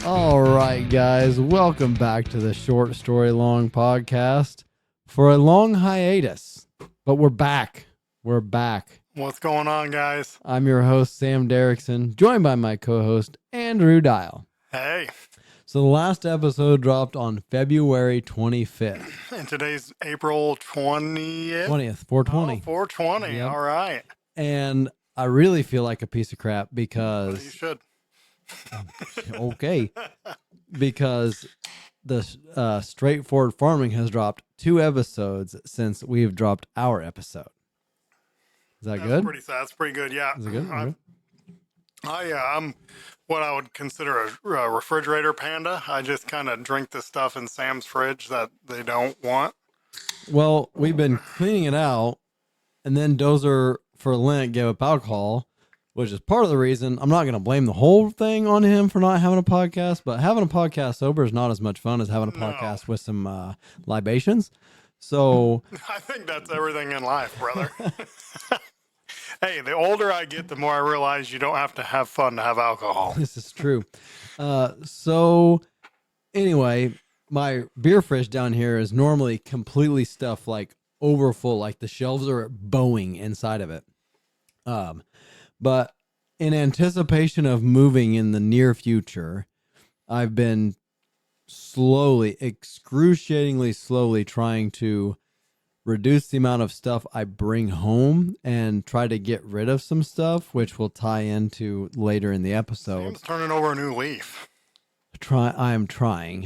All right, guys, welcome back to the Short Story Long podcast for a long hiatus, but we're back. We're back. What's going on, guys? I'm your host, Sam Derrickson, joined by my co-host, Andrew Dial. Hey. So the last episode dropped on February 25th. And today's April 20th? 20th, 420. Oh, 420. Yep. All right. And I really feel like a piece of crap Well, because... you should. Okay. Because the Straightforward Farming has dropped 2 episodes since we've dropped our episode. Is that good? That's pretty good, yeah. Is it good? Okay. I'm what I would consider a refrigerator panda. I just kind of drink the stuff in Sam's fridge that they don't want. Well, we've been cleaning it out, and then Dozer for Lent gave up alcohol, which is part of the reason. I'm not going to blame the whole thing on him for not having a podcast, but having a podcast sober is not as much fun as having a podcast with some libations. So I think that's everything in life, brother. Hey, the older I get, the more I realize you don't have to have fun to have alcohol. This is true. So anyway, my beer fridge down here is normally completely stuffed, like over full, like the shelves are bowing inside of it. But in anticipation of moving in the near future, I've been excruciatingly slowly trying to reduce the amount of stuff I bring home and try to get rid of some stuff, which will tie into later in the episode. Sam's turning over a new leaf. I'm trying.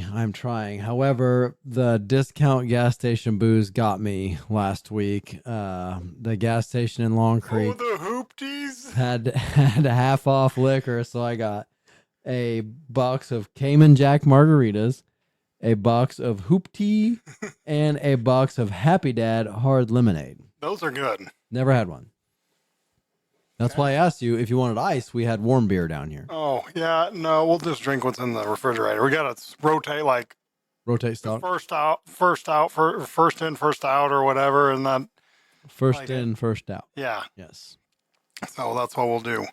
However, the discount gas station booze got me last week. The gas station in Long Creek the hoopties had half off liquor, so I got a box of Cayman Jack margaritas, a box of Hoop Tea, and a box of Happy Dad hard lemonade. Those are good. Never had one. That's why I asked you if you wanted ice. We had warm beer down here. Oh, yeah. No, we'll just drink what's in the refrigerator. We got to rotate Rotate stock. first in, first out or whatever. And then First in, first out. Yeah. Yes. So that's what we'll do.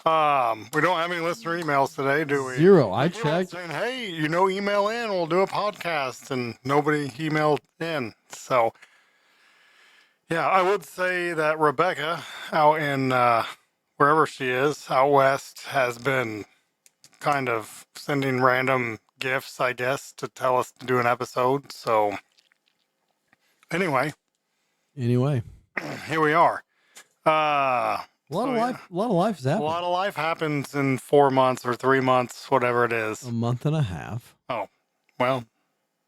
We don't have any listener emails today, do we? 0. I checked. Saying, hey, email in. We'll do a podcast. And nobody emailed in. So, yeah, I would say that Rebecca out in wherever she is, out west, has been kind of sending random gifts, I guess, to tell us to do an episode. So, anyway, Anyway, here we are. a lot of life has A happened. lot of life happens in 4 months or 3 months, whatever it is. A month and a half. Oh, well,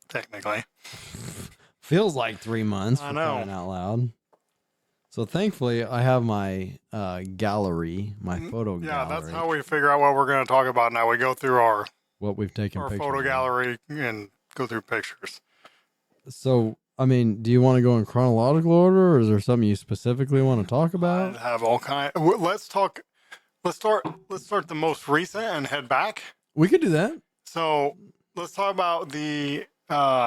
technically. Feels like 3 months. I For know. crying out loud. So thankfully, I have my gallery, my photo gallery. Yeah, that's how we figure out what we're going to talk about now. We go through our what we've taken pictures photo of. gallery and go through pictures. So, I mean, do you want to go in chronological order, or is there something you specifically want to talk I about? have all kind. Let's start the most recent and head back. We could do that. So let's talk about the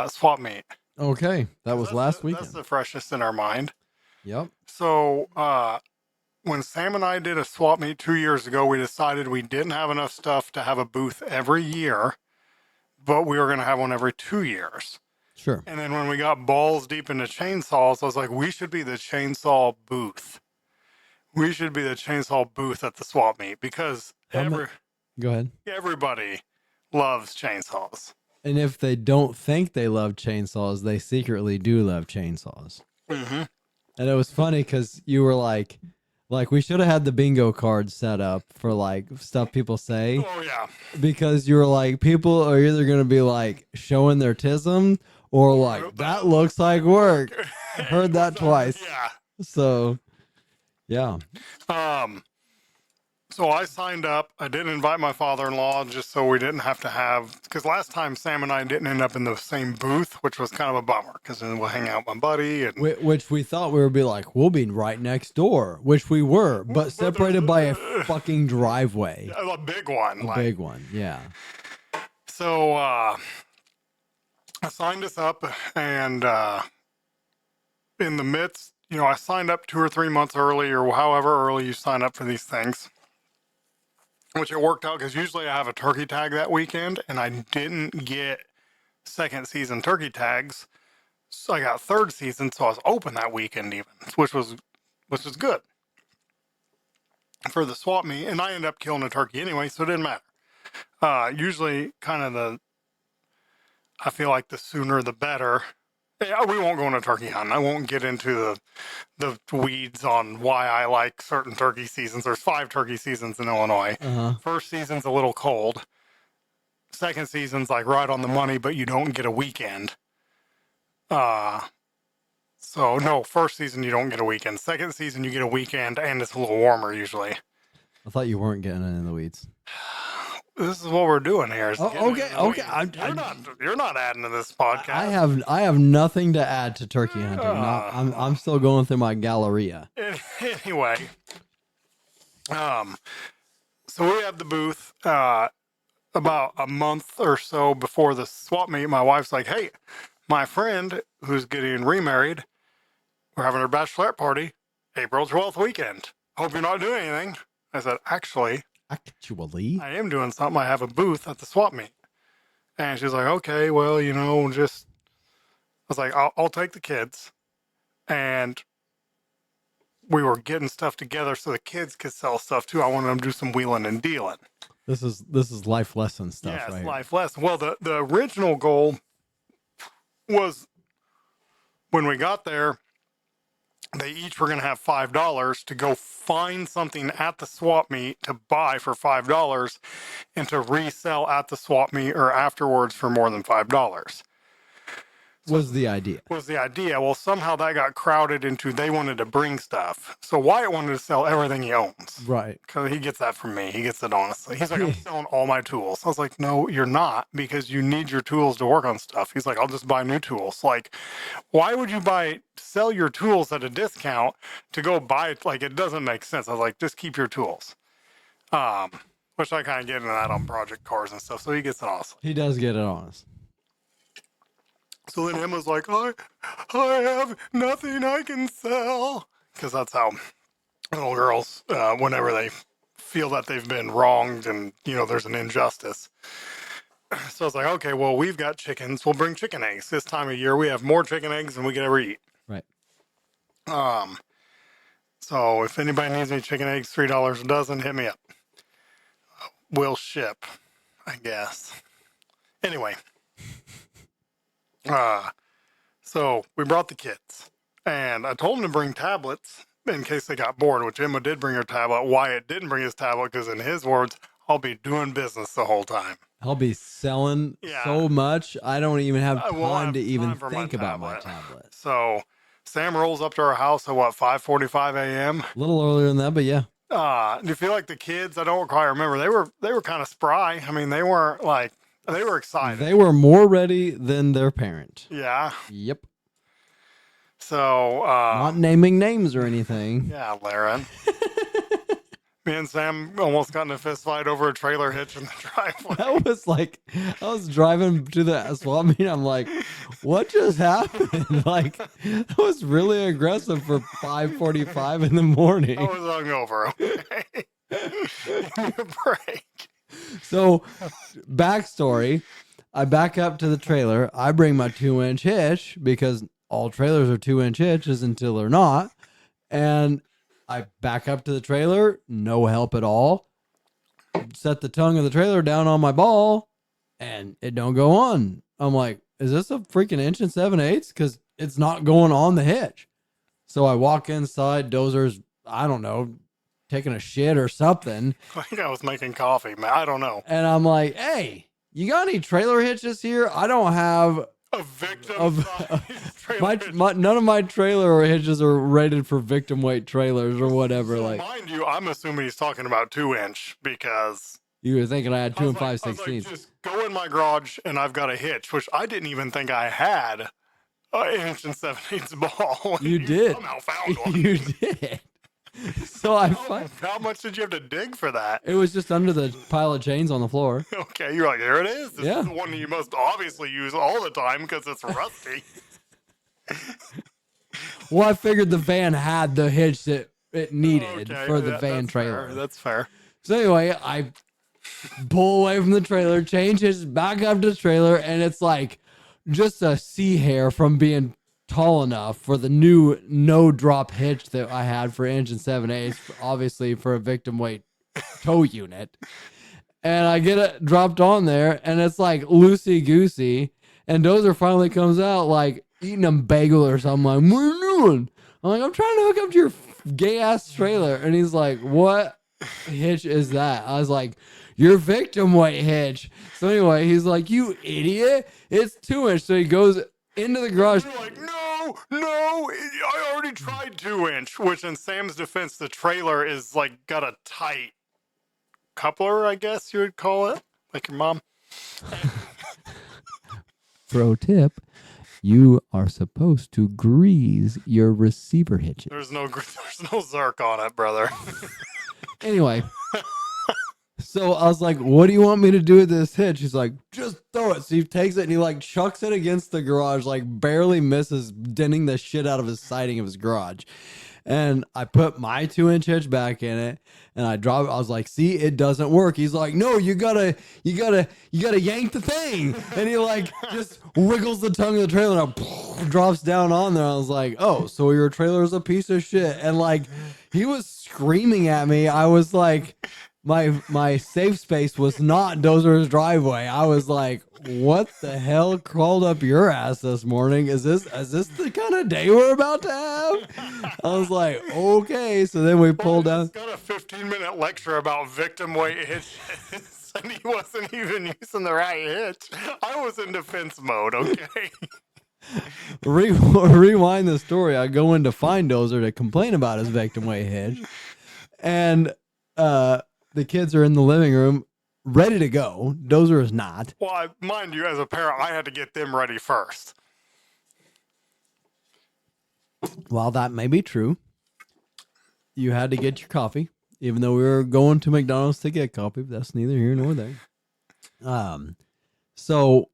swap meet. Okay, that was last weekend. That's the freshest in our mind. Yep. So when Sam and I did a swap meet 2 years ago, we decided we didn't have enough stuff to have a booth every year, but we were going to have one every 2 years. Sure. And then when we got balls deep into chainsaws, I was like, we should be the chainsaw booth. We should be the chainsaw booth at the swap meet because Go ahead. everybody loves chainsaws. And if they don't think they love chainsaws, they secretly do love chainsaws. Mm-hmm. And it was funny because you were like we should have had the bingo cards set up for like stuff people say, Oh, yeah. because you were like, people are either going to be like showing their tism or like, that looks like work. I heard that twice. Yeah. So, yeah. So I signed up. I didn't invite my father-in-law just so we didn't have to have, because last time Sam and I didn't end up in the same booth, which was kind of a bummer because then we'll hang out with my buddy. And Which we thought we would be like, we'll be right next door, which we were, but separated by a fucking driveway. a big one. A big one, yeah. So I signed us up, and in the midst, I signed up 2 or 3 months early or however early you sign up for these things. which it worked out because usually I have a turkey tag that weekend, and I didn't get second season turkey tags. So I got third season, so I was open that weekend even, which was good for the swap meet. And I ended up killing a turkey anyway, so it didn't matter. Usually, I feel like the sooner the better. Yeah, we won't go on a turkey hunt. I won't get into the weeds on why I like certain turkey seasons. There's 5 turkey seasons in Illinois. First season's a little cold. Second season's like right on the money, but you don't get a weekend. So no, first season you don't get a weekend. Second season you get a weekend, and it's a little warmer usually. I thought you weren't getting in the weeds. This is what we're doing here. Okay. You're not adding to this podcast. I have nothing to add to turkey hunting. I'm still going through my Galleria. Anyway, so we had the booth about a month or so before the swap meet. My wife's like, "Hey, my friend who's getting remarried, we're having her bachelorette party, April 12th weekend. Hope you're not doing anything." I said, "Actually, I am doing something. I have a booth at the swap meet." And she's like, "Okay, well, just," I was like, I'll take the kids. And we were getting stuff together so the kids could sell stuff too. I wanted them to do some wheeling and dealing. This is life lesson stuff, Yeah, it's right? life lesson. Well, the original goal was when we got there, they each were going to have $5 to go find something at the swap meet to buy for $5 and to resell at the swap meet or afterwards for more than $5. Was the idea. Well, somehow that got crowded into they wanted to bring stuff. So Wyatt wanted to sell everything he owns. Right. Because he gets that from me. He gets it honestly. He's like, "I'm selling all my tools." I was like, "No, you're not, because you need your tools to work on stuff." He's like, "I'll just buy new tools." Like, why would you sell your tools at a discount to go buy it? Like, it doesn't make sense. I was like, just keep your tools. Which I kind of get into that on project cars and stuff. So he gets it honestly. He does get it honest. So then Emma's like, I have nothing I can sell. Because that's how little girls, whenever they feel that they've been wronged and, there's an injustice. So I was like, okay, well, we've got chickens. We'll bring chicken eggs. This time of year, we have more chicken eggs than we could ever eat. Right. So if anybody needs any chicken eggs, $3 a dozen, hit me up. We'll ship, I guess. Anyway. So we brought the kids, and I told them to bring tablets in case they got bored, which Emma did bring her tablet. Wyatt didn't bring his tablet because, in his words, "I'll be doing business the whole time. I'll be selling so much, I don't even have time to even think about my tablet." So Sam rolls up to our house at 5:45 a.m. A little earlier than that, but yeah. Do you feel like the kids? I don't quite remember. They were kind of spry. I mean, they weren't like. They were excited. They were more ready than their parent. Yeah. Yep. So, not naming names or anything. Yeah, Laren. Me and Sam almost got in a fist fight over a trailer hitch in the driveway. That was like, I was driving to the swap meet. I'm like, what just happened? Like, that was really aggressive for 5:45 in the morning. I was hungover. Okay. Give me a break. So, backstory, I back up to the trailer. I bring my 2-inch hitch because all trailers are 2-inch hitches until they're not. And I back up to the trailer, no help at all. Set the tongue of the trailer down on my ball, and it don't go on. I'm like, is this a freaking 1 7/8? Because it's not going on the hitch. So I walk inside. Dozer's, I don't know, taking a shit or something. I think I was making coffee, man. I don't know. And I'm like, "Hey, you got any trailer hitches here? I don't have a victim none of my trailer hitches are rated for victim weight trailers or whatever." So like, mind you, I'm assuming he's talking about 2-inch because you were thinking I had 2 and 5/16. Like, just go in my garage and I've got a hitch, which I didn't even think I had an 1 7/8 ball. You did. Somehow found one. You did. So how much did you have to dig for that? It was just under the pile of chains on the floor. Okay, you're like, there it is. This is the one you must obviously use all the time because it's rusty. Well, I figured the van had the hitch that it needed for the van trailer. Fair. That's fair. So anyway, I pull away from the trailer, change hitch back up to the trailer, and it's like just a sea hair from being tall enough for the new no drop hitch that I had for engine 7/8, obviously for a victim weight tow unit. And I get it dropped on there, and it's like loosey goosey. And Dozer finally comes out like eating a bagel or something. Like, what are you doing? I'm like, I'm trying to hook up to your gay ass trailer. And he's like, what hitch is that? I was like, your victim weight hitch. So anyway, he's like, you idiot. It's 2-inch. So he goes into the garage. You're like, no, I already tried 2-inch, which in Sam's defense, the trailer is like got a tight coupler, I guess you would call it, like your mom. Pro tip. You are supposed to grease your receiver hitches. There's no Zerk on it, brother. Anyway, so I was like, what do you want me to do with this hitch? He's like, just throw it. So he takes it and he like chucks it against the garage, like barely misses, denting the shit out of his siding of his garage. And I put my 2-inch hitch back in it and I drop it. I was like, see, it doesn't work. He's like, no, you gotta yank the thing. And he like just wiggles the tongue of the trailer and drops down on there. I was like, oh, so your trailer is a piece of shit. And like, he was screaming at me. I was like, my safe space was not Dozer's driveway. I was like, what the hell crawled up your ass this morning? Is this the kind of day we're about to have? I was like, okay. So then we pulled down. He's got a 15-minute lecture about victim weight hitches, and he wasn't even using the right hitch. I was in defense mode, okay? Rewind the story. I go in to find Dozer to complain about his victim weight hitch. And the kids are in the living room ready to go. Dozer is not. Well, mind you, as a parent, I had to get them ready first. While that may be true, you had to get your coffee, even though we were going to McDonald's to get coffee. But that's neither here nor there. So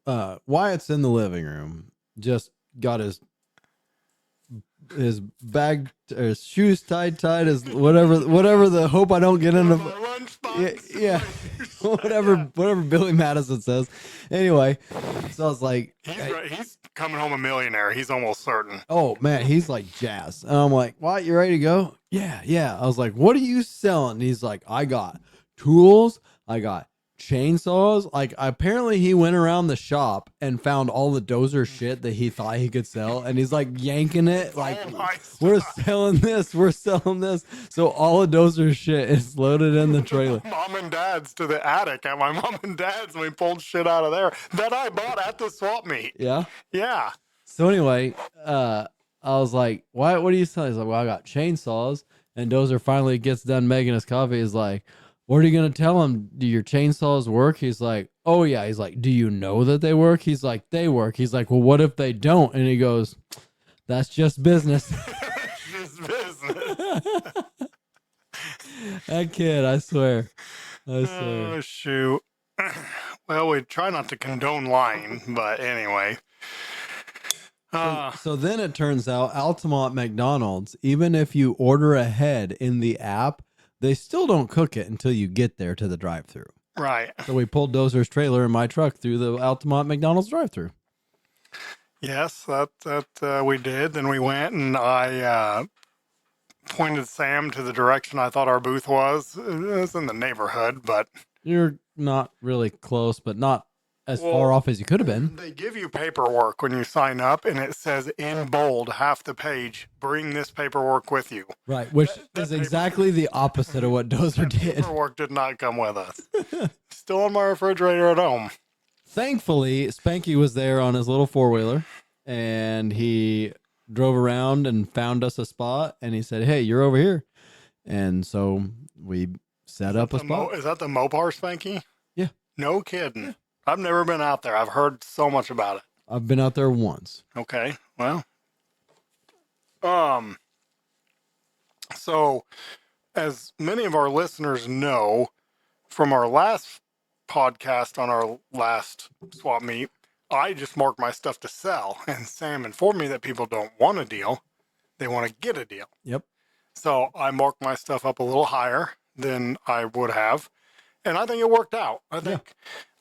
Wyatt's in the living room, just got his bag or his shoes tied, his whatever the hope I don't get into yeah whatever Billy Madison says. Anyway, so I was like, he's coming home a millionaire. He's almost certain. Oh man, he's like jazz. And I'm like, what, you ready to go? Yeah. I was like, what are you selling? And he's like, I got tools, I got chainsaws. Like, apparently he went around the shop and found all the Dozer shit that he thought he could sell, and he's like yanking it like, we're selling this. So all of Dozer's shit is loaded in the trailer. Mom and dad's to the attic at my mom and dad's, and we pulled shit out of there that I bought at the swap meet. Yeah. So anyway, I was like, what do you sell? He's like, well, I got chainsaws. And Dozer finally gets done making his coffee. He's like, what are you going to tell him? Do your chainsaws work? He's like, oh yeah. He's like, do you know that they work? He's like, they work. He's like, well, what if they don't? And he goes, that's just business. Just business. That kid, I swear. Oh, shoot. Well, we try not to condone lying, but anyway. So then it turns out Altamont McDonald's, even if you order ahead in the app, they still don't cook it until you get there to the drive-thru. Right. So we pulled Dozer's trailer in my truck through the Altamont McDonald's drive-thru. Yes, that we did. Then we went and I pointed Sam to the direction I thought our booth was. It was in the neighborhood, but... You're not really close, but not as far off as you could have been. They give you paperwork when you sign up, and it says in bold, half the page, bring this paperwork with you. Right, which is exactly the opposite of what Dozer did. Paperwork did not come with us. Still on my refrigerator at home. Thankfully, Spanky was there on his little four-wheeler, and he drove around and found us a spot, and he said, hey, you're over here. And so we set up a spot. Is that the Mopar Spanky? Yeah. No kidding. Yeah. I've never been out there. I've heard so much about it. I've been out there once. Okay. Well, so as many of our listeners know from our last podcast on our last swap meet, I just marked my stuff to sell, and Sam informed me that people don't want a deal. They want to get a deal. Yep. So I marked my stuff up a little higher than I would have. And I think it worked out. I Yeah. think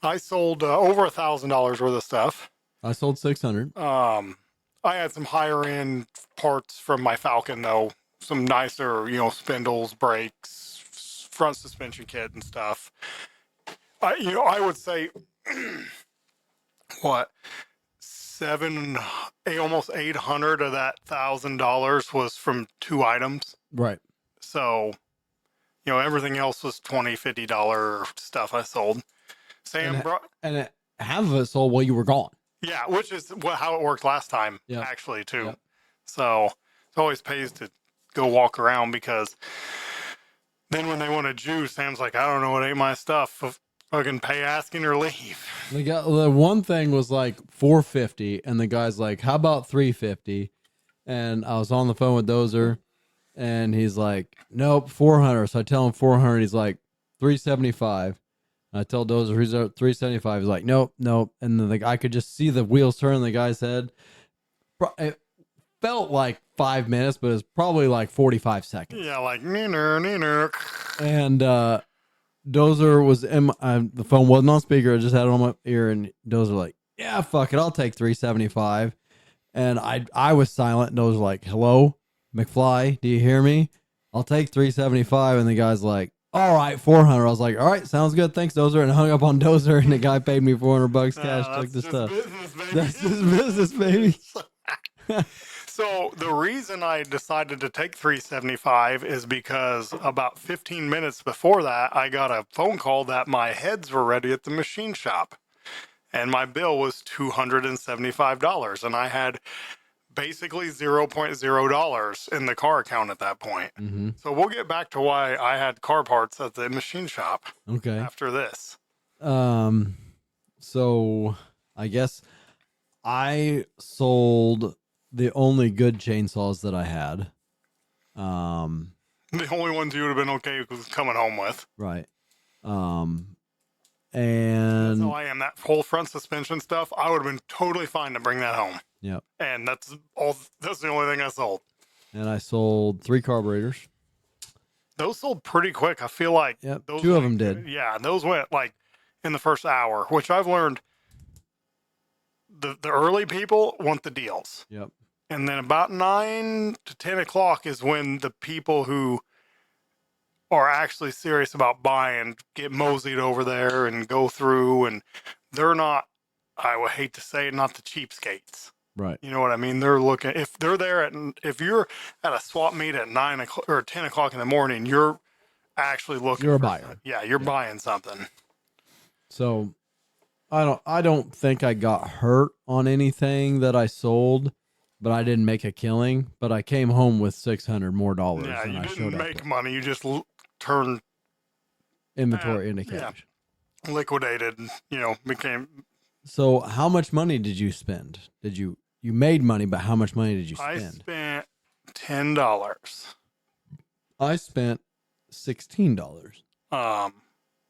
I sold over $1,000 worth of stuff. I sold 600. I had some higher end parts from my Falcon though, some nicer, spindles, brakes, front suspension kit and stuff. I would say what almost 800 of that $1,000 was from 2 items. Right. So, everything else was $20, $50 stuff I sold. Sam brought, And half of it sold while you were gone. yeah, which is how it worked last time, actually, too. Yep. So it always pays to go walk around, because then when they want a juice, Sam's like, I don't know, it ain't my stuff. Fucking pay asking or leave. The one thing was like $450, and the guy's like, how about $350? And I was on the phone with Dozer, and he's like, nope, $400. So I tell him $400. He's like, $375. I tell Dozer he's at $375. He's like, nope. And then I could just see the wheels turn in the guy's head. It felt like 5 minutes, but it's probably like 45 seconds. Yeah, like neener. And Dozer was in the phone wasn't on speaker. I just had it on my ear, and Dozer like, yeah, fuck it, I'll take $375. And I was silent. And Dozer like, hello, McFly, do you hear me? I'll take $375. And the guy's like, all right, $400. I was like, all right, sounds good. Thanks, Dozer. And I hung up on Dozer, and the guy paid me $400 cash. Took the stuff. That's just business, baby. So the reason I decided to take $375 is because about 15 minutes before that, I got a phone call that my heads were ready at the machine shop, and my bill was $275, and I had basically $0.0 in the car account at that point. Mm-hmm. So we'll get back to why I had car parts at the machine shop. Okay. After this. So I guess I sold the only good chainsaws that I had. The only ones you would have been okay with coming home with. Right. That's And how I am. That whole front suspension stuff, I would have been totally fine to bring that home. yep. And that's the only thing I sold. And I sold 3 carburetors. Those sold pretty quick. I feel like Yep. those 2 of them did. Yeah, those went like in the first hour, which I've learned the early people want the deals. Yep. And then about 9 to 10 o'clock is when the people who are actually serious about buying get moseyed over there and go through, and they're not, I would hate to say it, not the cheapskates. Right. You know what I mean? They're looking, if they're there if you're at a swap meet at 9 o'clock or 10 o'clock in the morning, you're actually looking. You're a buyer. Yeah, you're buying something. So I don't think I got hurt on anything that I sold, but I didn't make a killing. But I came home with $600 more dollars. Yeah, than you I didn't showed make up money. You just turned inventory into cash. liquidated. Became. So how much money did you spend? You made money, but how much money did you spend? I spent $10. I spent $16.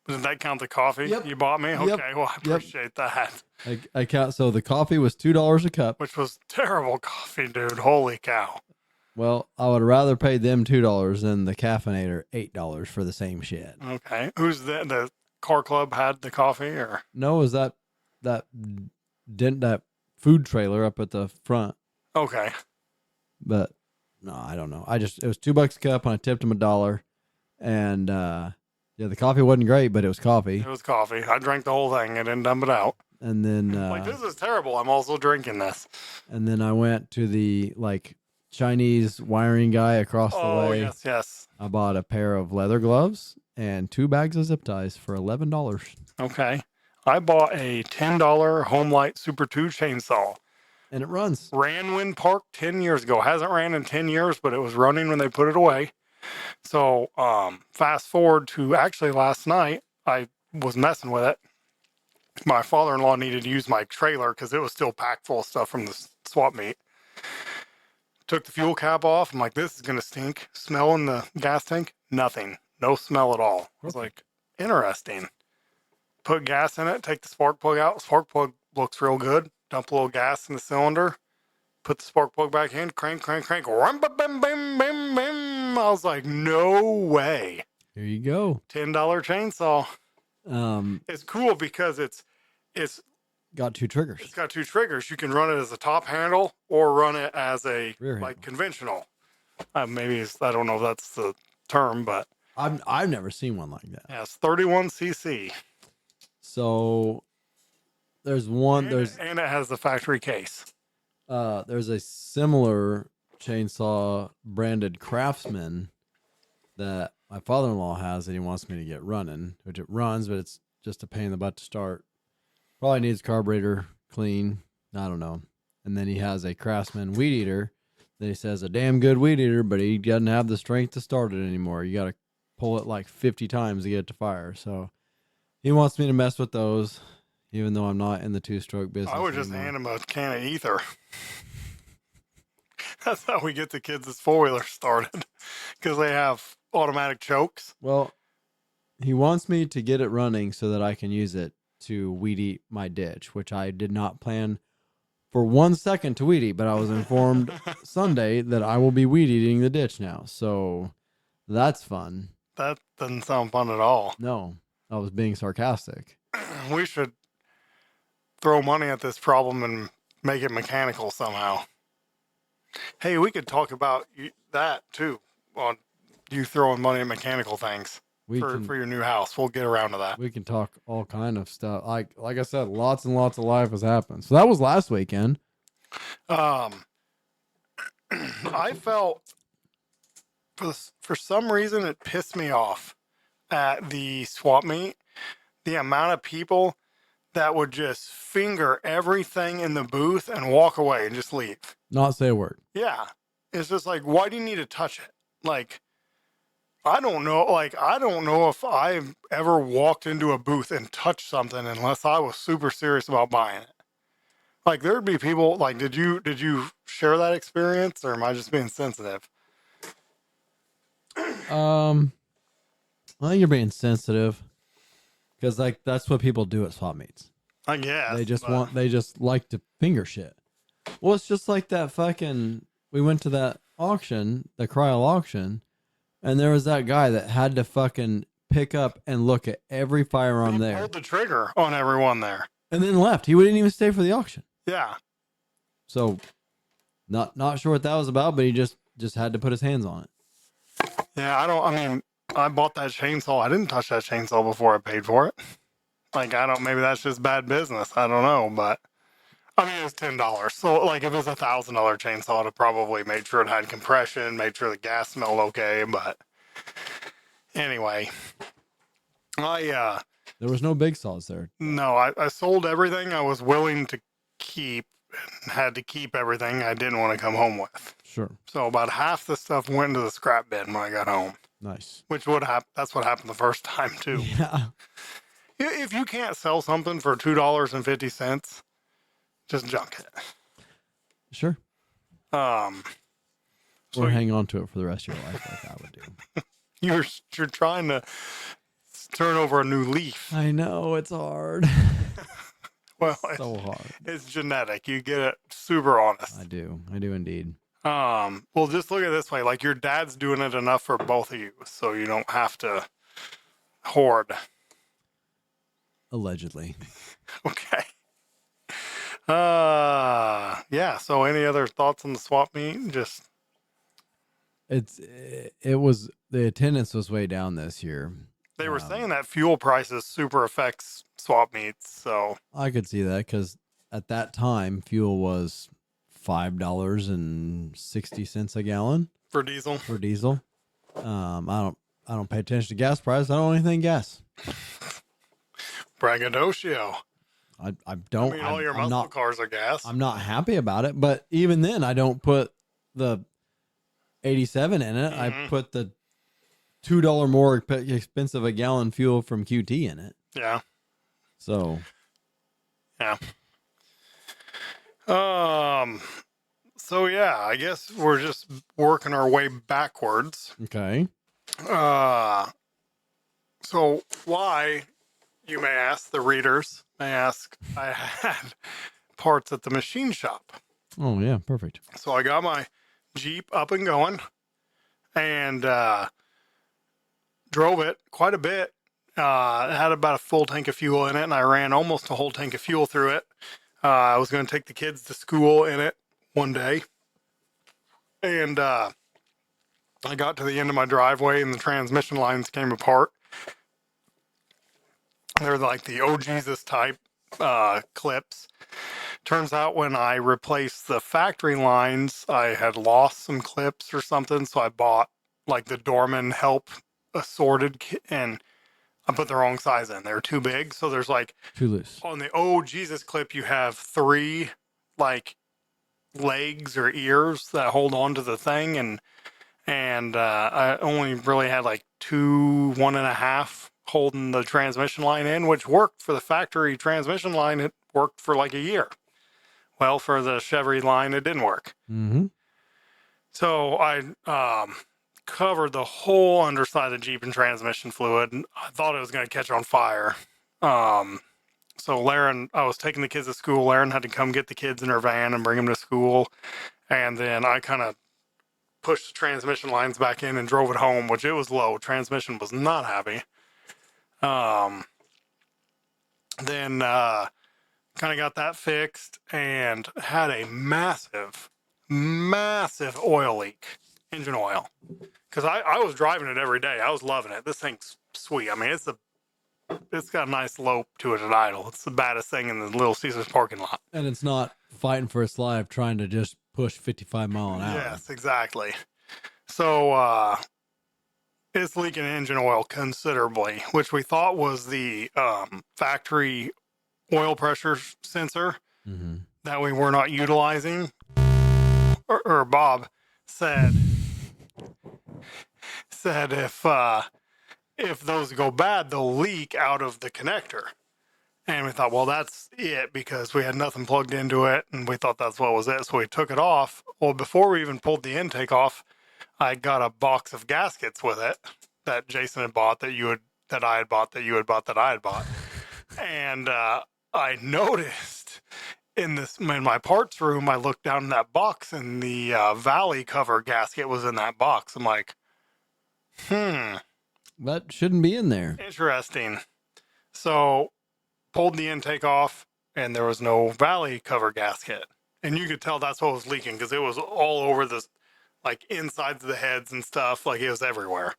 Does that count the coffee you bought me? Okay, Yep. well, I appreciate that. I count. So the coffee was $2 a cup. Which was terrible coffee, dude. Holy cow. Well, I would rather pay them $2 than the caffeinator $8 for the same shit. Okay. Who's the car club had the coffee, or? No, is that food trailer up at the front. Okay. But no, I don't know. It was $2 a cup, and I tipped him $1. And the coffee wasn't great, but it was coffee. It was coffee. I drank the whole thing and didn't dump it out. And then like, this is terrible. I'm also drinking this. And then I went to the Chinese wiring guy across the way. Oh, yes. I bought a pair of leather gloves and 2 bags of zip ties for $11. Okay. I bought a $10 Homelight Super 2 chainsaw. And it runs. Ran when parked 10 years ago. Hasn't ran in 10 years, but it was running when they put it away. So fast forward to actually last night, I was messing with it. My father-in-law needed to use my trailer because it was still packed full of stuff from the swap meet. Took the fuel cap off. I'm like, this is going to stink. Smell in the gas tank? Nothing. No smell at all. I was like, interesting. Put gas in it. Take the spark plug out. Spark plug looks real good. Dump a little gas in the cylinder. Put the spark plug back in. Crank. Rum, bim, bim, bim, bim. I was like, no way. Here you go. $10 chainsaw. It's cool because it's got two triggers. It's got two triggers. You can run it as a top handle or run it as a Rear like handle. conventional. Maybe I don't know if that's the term, but I've never seen one like that. yeah, it's 31cc. So there's one. And it has the factory case. There's a similar chainsaw branded Craftsman that my father-in-law has that he wants me to get running, which it runs, but it's just a pain in the butt to start. Probably needs carburetor clean. I don't know. And then he has a Craftsman weed eater that he says a damn good weed eater, but he doesn't have the strength to start it anymore. You got to pull it like 50 times to get it to fire. So he wants me to mess with those, even though I'm not in the two-stroke business. I would just anymore. hand him a can of ether. That's how we get the kids' four-wheeler started, because they have automatic chokes. Well, he wants me to get it running so that I can use it to weed eat my ditch, which I did not plan for 1 second to weed eat, but I was informed Sunday that I will be weed eating the ditch now. So that's fun. That doesn't sound fun at all. No, I was being sarcastic. We should throw money at this problem and make it mechanical somehow. Hey, we could talk about that too, on you throwing money at mechanical things for your new house. We'll get around to that. We can talk all kind of stuff. Like I said, lots and lots of life has happened. So that was last weekend. I felt for some reason it pissed me off at the swap meet, the amount of people that would just finger everything in the booth and walk away and just leave. Not say a word. Yeah. It's just like, why do you need to touch it? Like, I don't know. Like, I don't know if I've ever walked into a booth and touched something unless I was super serious about buying it. Like, there'd be people like, did you share that experience, or am I just being sensitive? I think you're being sensitive because like that's what people do at swap meets. I guess They just like to finger shit. Well, it's just like that fucking. We went to that auction, the Cryle auction, and there was that guy that had to fucking pick up and look at every firearm there. Pulled the trigger on everyone there, and then left. He wouldn't even stay for the auction. Yeah. So, not sure what that was about, but he just had to put his hands on it. Yeah, I mean, I bought that chainsaw. I didn't touch that chainsaw before I paid for it. Like, maybe that's just bad business. I don't know, but I mean, it was $10. So, like, if it was $1,000 chainsaw, I'd have probably made sure it had compression, made sure the gas smelled okay. But anyway, there was no big saws there. No, I sold everything I was willing to keep and had to keep everything I didn't want to come home with. Sure. So about half the stuff went into the scrap bin when I got home. Nice. Which would happen. That's what happened the first time too. Yeah. If you can't sell something for $2.50, just junk it. Sure. So or hang on to it for the rest of your life, like I would do. You're trying to turn over a new leaf. I know it's hard. Well, so hard. It's genetic. You get it super honest. I do indeed. Well, just look at it this way. Like, your dad's doing it enough for both of you, so you don't have to hoard. Allegedly. Okay. Yeah. So any other thoughts on the swap meet? Just it was the attendance was way down this year. They were saying that fuel prices super affects swap meets, so I could see that because at that time fuel was $5.60 a gallon for diesel. I don't pay attention to gas prices. I don't know anything gas. Braggadocio. I don't. I mean, all your muscle cars are gas. I'm not happy about it, but even then, I don't put the 87 in it. I put the $2 more expensive a gallon fuel from QT in it. Yeah. So. Yeah. So yeah, I guess we're just working our way backwards. Okay. So why, you may ask, the readers may ask, I had parts at the machine shop. Oh yeah, perfect. So I got my Jeep up and going, and drove it quite a bit. It had about a full tank of fuel in it, and I ran almost a whole tank of fuel through it. I was going to take the kids to school in it one day, and I got to the end of my driveway, and the transmission lines came apart. They're like the "Oh Jesus" type clips. Turns out when I replaced the factory lines, I had lost some clips or something, so I bought like the Dorman Help assorted, and I put the wrong size in. They were too big, so there's like Too loose. on the "Oh Jesus" clip, you have 3 like legs or ears that hold on to the thing, and I only really had like 2, 1.5 holding the transmission line in, which worked for the factory transmission line. It worked for like a year. Well, for the Chevy line, it didn't work. Mm-hmm. So I covered the whole underside of the Jeep in transmission fluid. And I thought it was going to catch on fire. So Laren, I was taking the kids to school. Laren had to come get the kids in her van and bring them to school. And then I kind of pushed the transmission lines back in and drove it home, which it was low. Transmission was not happy. Then kind of got that fixed and had a massive oil leak, engine oil. Because I was driving it every day. I was loving it. This thing's sweet. I mean, it's got a nice lope to it at idle. It's the baddest thing in the Little Caesars parking lot. And it's not fighting for its life, trying to just push 55 mile an hour. Yes, exactly. So it's leaking engine oil considerably, which we thought was the factory oil pressure sensor that we were not utilizing. Or Bob said if those go bad, they'll leak out of the connector. And we thought, well, that's it, because we had nothing plugged into it, and we thought that's what was it. So we took it off. Well, before we even pulled the intake off, I got a box of gaskets with it that Jason had bought, that I had bought, that you had bought, that I had bought. And I noticed in my parts room, I looked down in that box, and the valley cover gasket was in that box. I'm like, that shouldn't be in there. Interesting. So pulled the intake off, and there was no valley cover gasket. And you could tell that's what was leaking, because it was all over the, like, insides of the heads and stuff. Like, it was everywhere.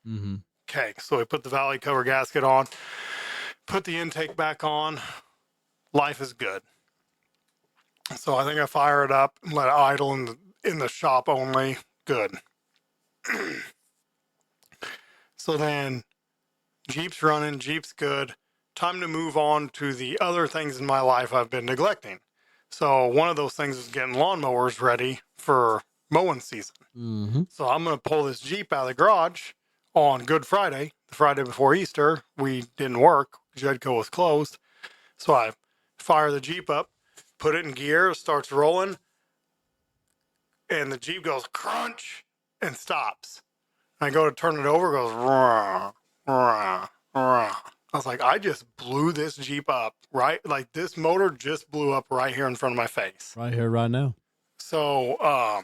Okay, so we put the valley cover gasket on, put the intake back on. Life is good. So I think I fire it up and let it idle in the shop only. Good. So then Jeep's running, Jeep's good. Time to move on to the other things in my life I've been neglecting. So one of those things is getting lawnmowers ready for mowing season. So I'm going to pull this Jeep out of the garage on Good Friday, the Friday before Easter. We didn't work. Jedco was closed. So I fire the Jeep up, put it in gear, starts rolling, and the Jeep goes crunch and stops. I go to turn it over, it goes rah, rah, rah. I was like, I just blew this Jeep up, right? Like, this motor just blew up right here in front of my face. Right here, right now. So I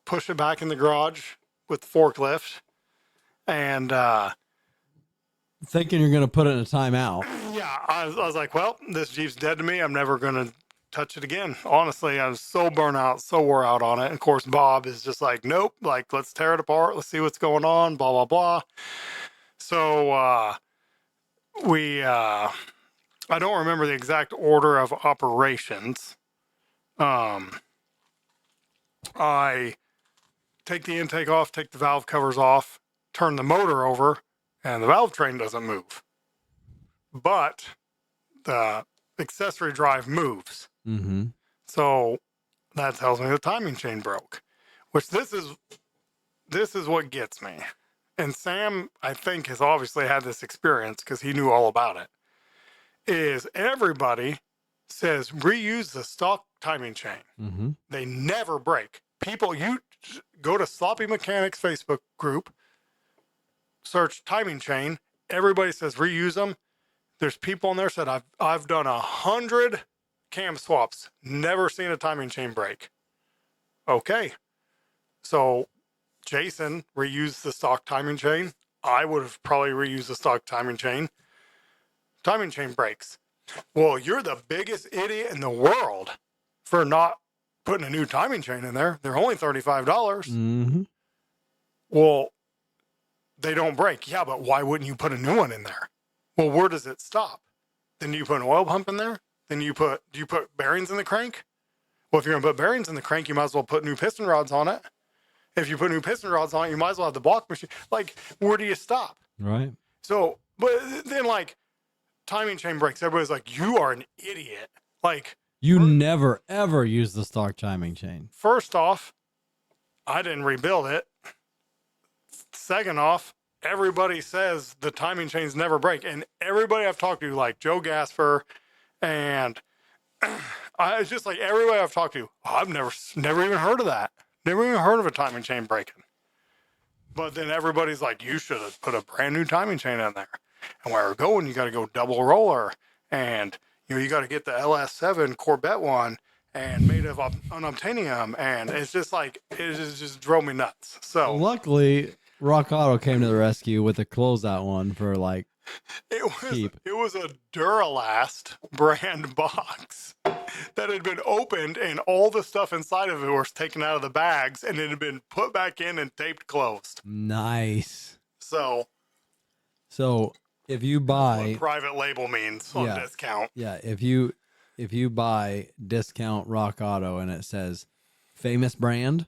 push it back in the garage with the forklift, and thinking you're going to put it in a timeout. Yeah, I was like, well, this Jeep's dead to me. I'm never going to touch it again. Honestly, I was so burnt out, so wore out on it. And of course, Bob is just like, nope, like, let's tear it apart. Let's see what's going on, blah, blah, blah. So I don't remember the exact order of operations. I take the intake off, take the valve covers off, turn the motor over, and the valve train doesn't move. But the accessory drive moves. So that tells me the timing chain broke, which this is what gets me. And Sam, I think, has obviously had this experience because he knew all about it. Is everybody says reuse the stock timing chain. They never break. People, you go to Sloppy Mechanics Facebook group, search timing chain. Everybody says reuse them. There's people in there said I've done 100 cam swaps, never seen a timing chain break. Okay, so Jason reused the stock timing chain. I would have probably reused the stock timing chain. Timing chain breaks. Well, you're the biggest idiot in the world for not putting a new timing chain in there. They're only $35. Mm-hmm. Well, they don't break. Yeah, but why wouldn't you put a new one in there? Well, where does it stop? Then do you put an oil pump in there? Then do you put bearings in the crank? Well, if you're going to put bearings in the crank, you might as well put new piston rods on it. If you put new piston rods on it, you might as well have the block machine. Like, where do you stop? Right. So, but then like timing chain breaks. Everybody's like, you are an idiot. Like, You never, ever use the stock timing chain. first off, I didn't rebuild it. Second off, everybody says the timing chains never break. And everybody I've talked to, like Joe Gasper, and it's just like everybody I've talked to, I've never even heard of that. Never even heard of a timing chain breaking. But then everybody's like, you should have put a brand new timing chain in there. And where we're going, you got to go double roller. And, you got to get the LS7 Corvette one and made of unobtainium. And it's just like, just drove me nuts. So luckily, Rock Auto came to the rescue with a closeout one for like cheap. It was a Duralast brand box that had been opened and all the stuff inside of it was taken out of the bags and it had been put back in and taped closed. Nice. So if you what buy private label means on discount. Yeah, if you buy discount Rock Auto and it says famous brand,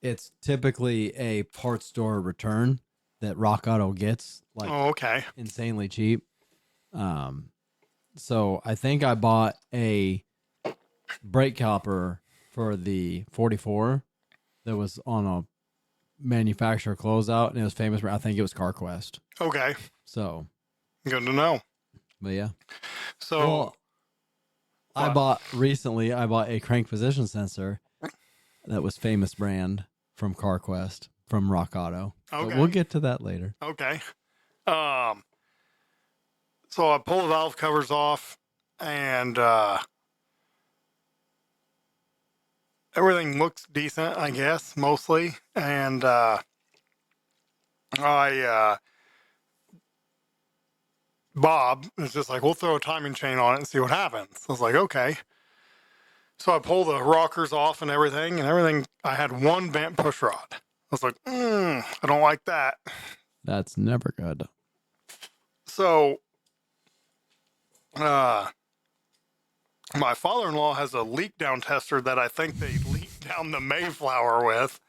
it's typically a parts store return that Rock Auto gets like okay. insanely cheap. So I think I bought a brake caliper for the 44 that was on a manufacturer closeout and it was famous. I think it was CarQuest. Okay. So good to know. But yeah. So Well, I bought a crank position sensor that was famous brand from CarQuest from Rock Auto. okay. But we'll get to that later. Okay. So I pull the valve covers off and everything looks decent, I guess, mostly. And Bob is just like, we'll throw a timing chain on it and see what happens. I was like, okay. So I pull the rockers off and everything, I had one bent push rod. I was like, I don't like that. That's never good. So, my father-in-law has a leak down tester that I think they leaked down the Mayflower with.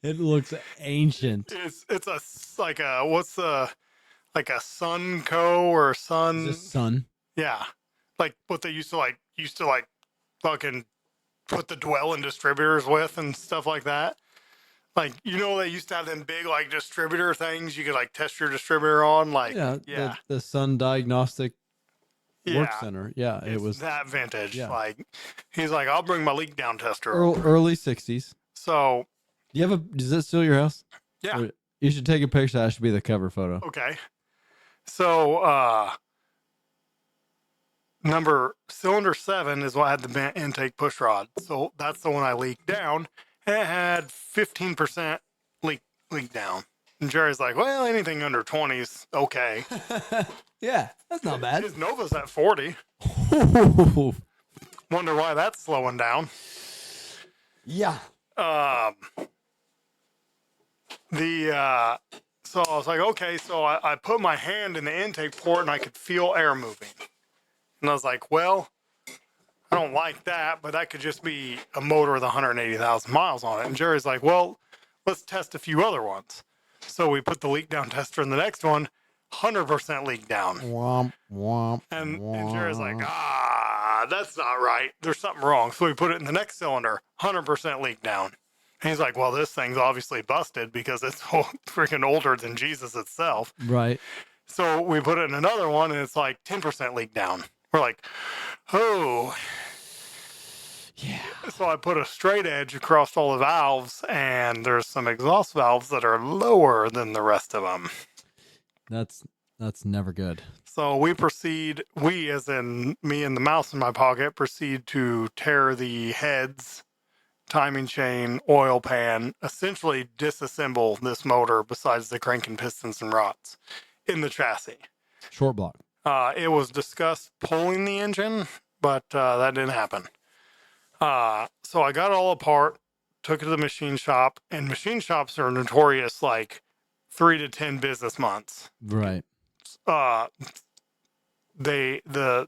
It looks ancient. It's a Sunco or Sun. Is this Sun? Yeah, like what they used to fucking put the dwelling distributors with and stuff like that. Like, they used to have them big like distributor things you could like test your distributor on. Like, yeah. The Sun Diagnostic Work Center. Yeah, it was that vintage. Yeah. Like, he's like, I'll bring my leak down tester. early 60s. So, Is that still your house? yeah. Or you should take a picture. That should be the cover photo. Okay. So, cylinder 7 is what had the bent intake push rod. So that's the one I leaked down. And it had 15% leak down. And Jerry's like, well, anything under 20 is okay. Yeah, that's not bad. His Nova's at 40. Wonder why that's slowing down. Yeah. So I was like, okay, so I put my hand in the intake port and I could feel air moving. And I was like, well, I don't like that, but that could just be a motor with 180,000 miles on it. And Jerry's like, well, let's test a few other ones. So we put the leak down tester in the next one, 100% leak down. Womp, womp, And womp. Jerry's like, that's not right. There's something wrong. So we put it in the next cylinder, 100% leak down. And he's like, well, this thing's obviously busted because it's freaking older than Jesus itself. Right. So we put it in another one and it's like 10% leak down. We're like, oh. Yeah. So I put a straight edge across all the valves and there's some exhaust valves that are lower than the rest of them. That's never good. So we as in me and the mouse in my pocket, proceed to tear the heads timing chain, oil pan, essentially disassemble this motor besides the crank and pistons and rods in the chassis. Short block. It was discussed pulling the engine, but that didn't happen. So I got it all apart, took it to the machine shop, and machine shops are notorious like 3 to 10 business months. Right. The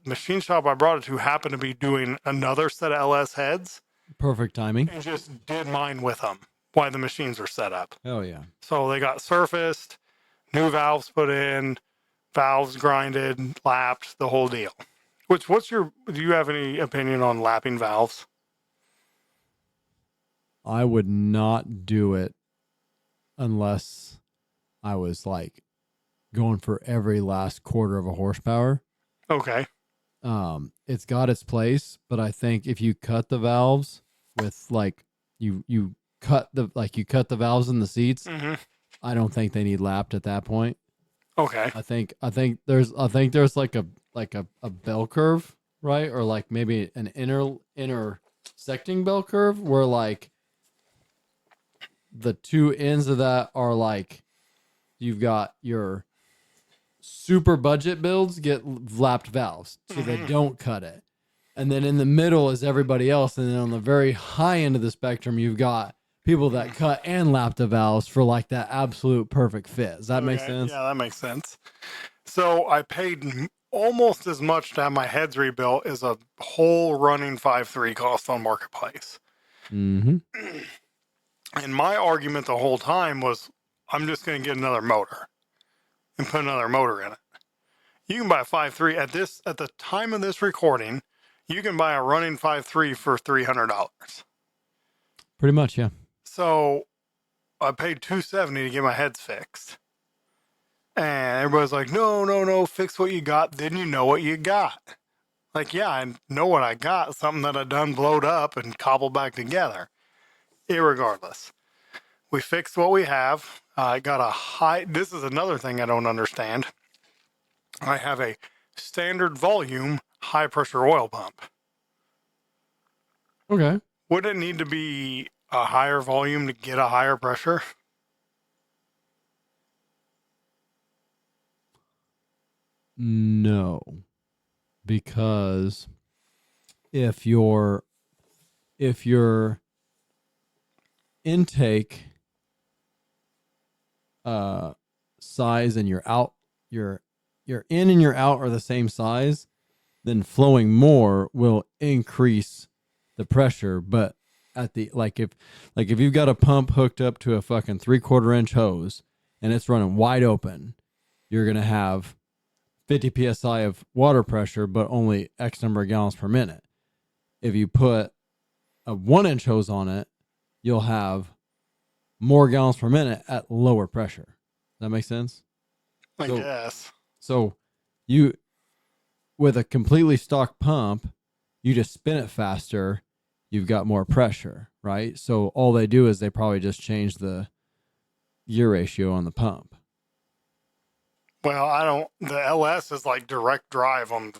machine shop I brought it to happened to be doing another set of LS heads. Perfect timing. And just did mine with them while the machines were set up. Oh yeah. So they got surfaced, new valves put in, valves grinded, lapped, the whole deal. Do you have any opinion on lapping valves? I would not do it unless I was like going for every last quarter of a horsepower. Okay. It's got its place, but I think if you cut the valves with like you cut the valves in the seats, Mm-hmm. I don't think they need lapped at that point. Okay. I think there's like a bell curve, right? Or like maybe an intersecting bell curve where like the two ends of that are like you've got your super budget builds get lapped valves so they don't cut it. And then in the middle is everybody else. And then on the very high end of the spectrum, you've got people that cut and lap the valves for like that absolute perfect fit. Does that make sense? Yeah, that makes sense. So I paid almost as much to have my heads rebuilt as a whole running 5.3 cost on Marketplace. Mm-hmm. And my argument the whole time was, I'm just going to get another motor and put another motor in it. You can buy a 5.3 at the time of this recording. You can buy a running 5.3 for $300. Pretty much, yeah. So I paid $270 to get my heads fixed. And everybody's like, no, fix what you got. Then you know what you got. Like, yeah, I know what I got. Something that I done blowed up and cobbled back together. Irregardless. We fixed what we have. I got this is another thing I don't understand. I have a standard volume, high pressure oil pump. Okay. Would it need to be a higher volume to get a higher pressure? No, because if your intake size and your in and your out are the same size, then flowing more will increase the pressure. But at the if you've got a pump hooked up to a fucking 3/4 inch hose and it's running wide open, you're gonna have 50 psi of water pressure, but only X number of gallons per minute. If you put a 1-inch hose on it, you'll have more gallons per minute at lower pressure. Does that make sense? I guess. So you, with a completely stock pump, you just spin it faster. You've got more pressure, right? So all they do is they probably just change the gear ratio on the pump. Well, the LS is like direct drive on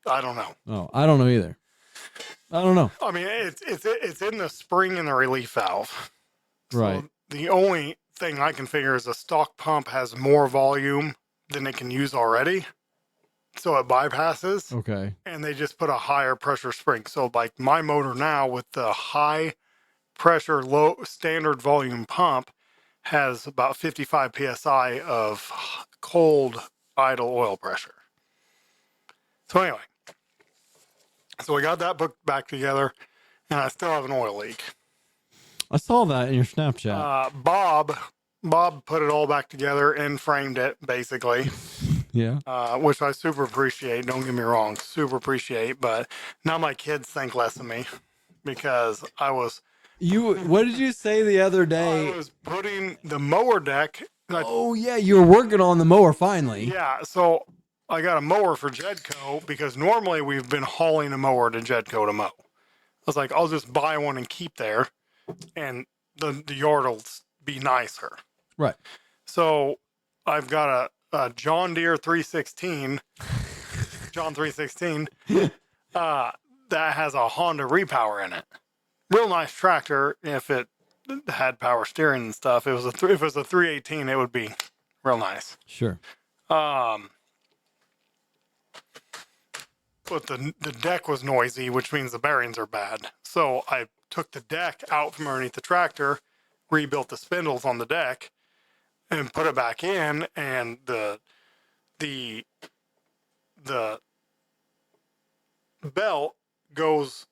I don't know. Oh, I don't know either. I don't know. I mean, it's in the spring and the relief valve. Right. So the only thing I can figure is a stock pump has more volume than it can use already. So it bypasses. Okay. And they just put a higher pressure spring. So like my motor now with the high pressure, low standard volume pump has about 55 PSI of cold idle oil pressure. So anyway, so we got that book back together and I still have an oil leak. I saw that in your Snapchat. Bob put it all back together and framed it basically. Yeah. Which I super appreciate. Don't get me wrong, super appreciate. But now my kids think less of me because What did you say the other day? I was putting the mower deck. Oh yeah, you were working on the mower finally. Yeah, so I got a mower for Jedco because normally we've been hauling a mower to Jedco to mow. I was like, I'll just buy one and keep there, and the yard will be nicer. Right. So I've got a John Deere 316, John 316, that has a Honda repower in it. real nice tractor if it had power steering and stuff. If it was a 318, it would be real nice. Sure. But the deck was noisy, which means the bearings are bad. So I took the deck out from underneath the tractor, rebuilt the spindles on the deck, and put it back in. And the belt goes,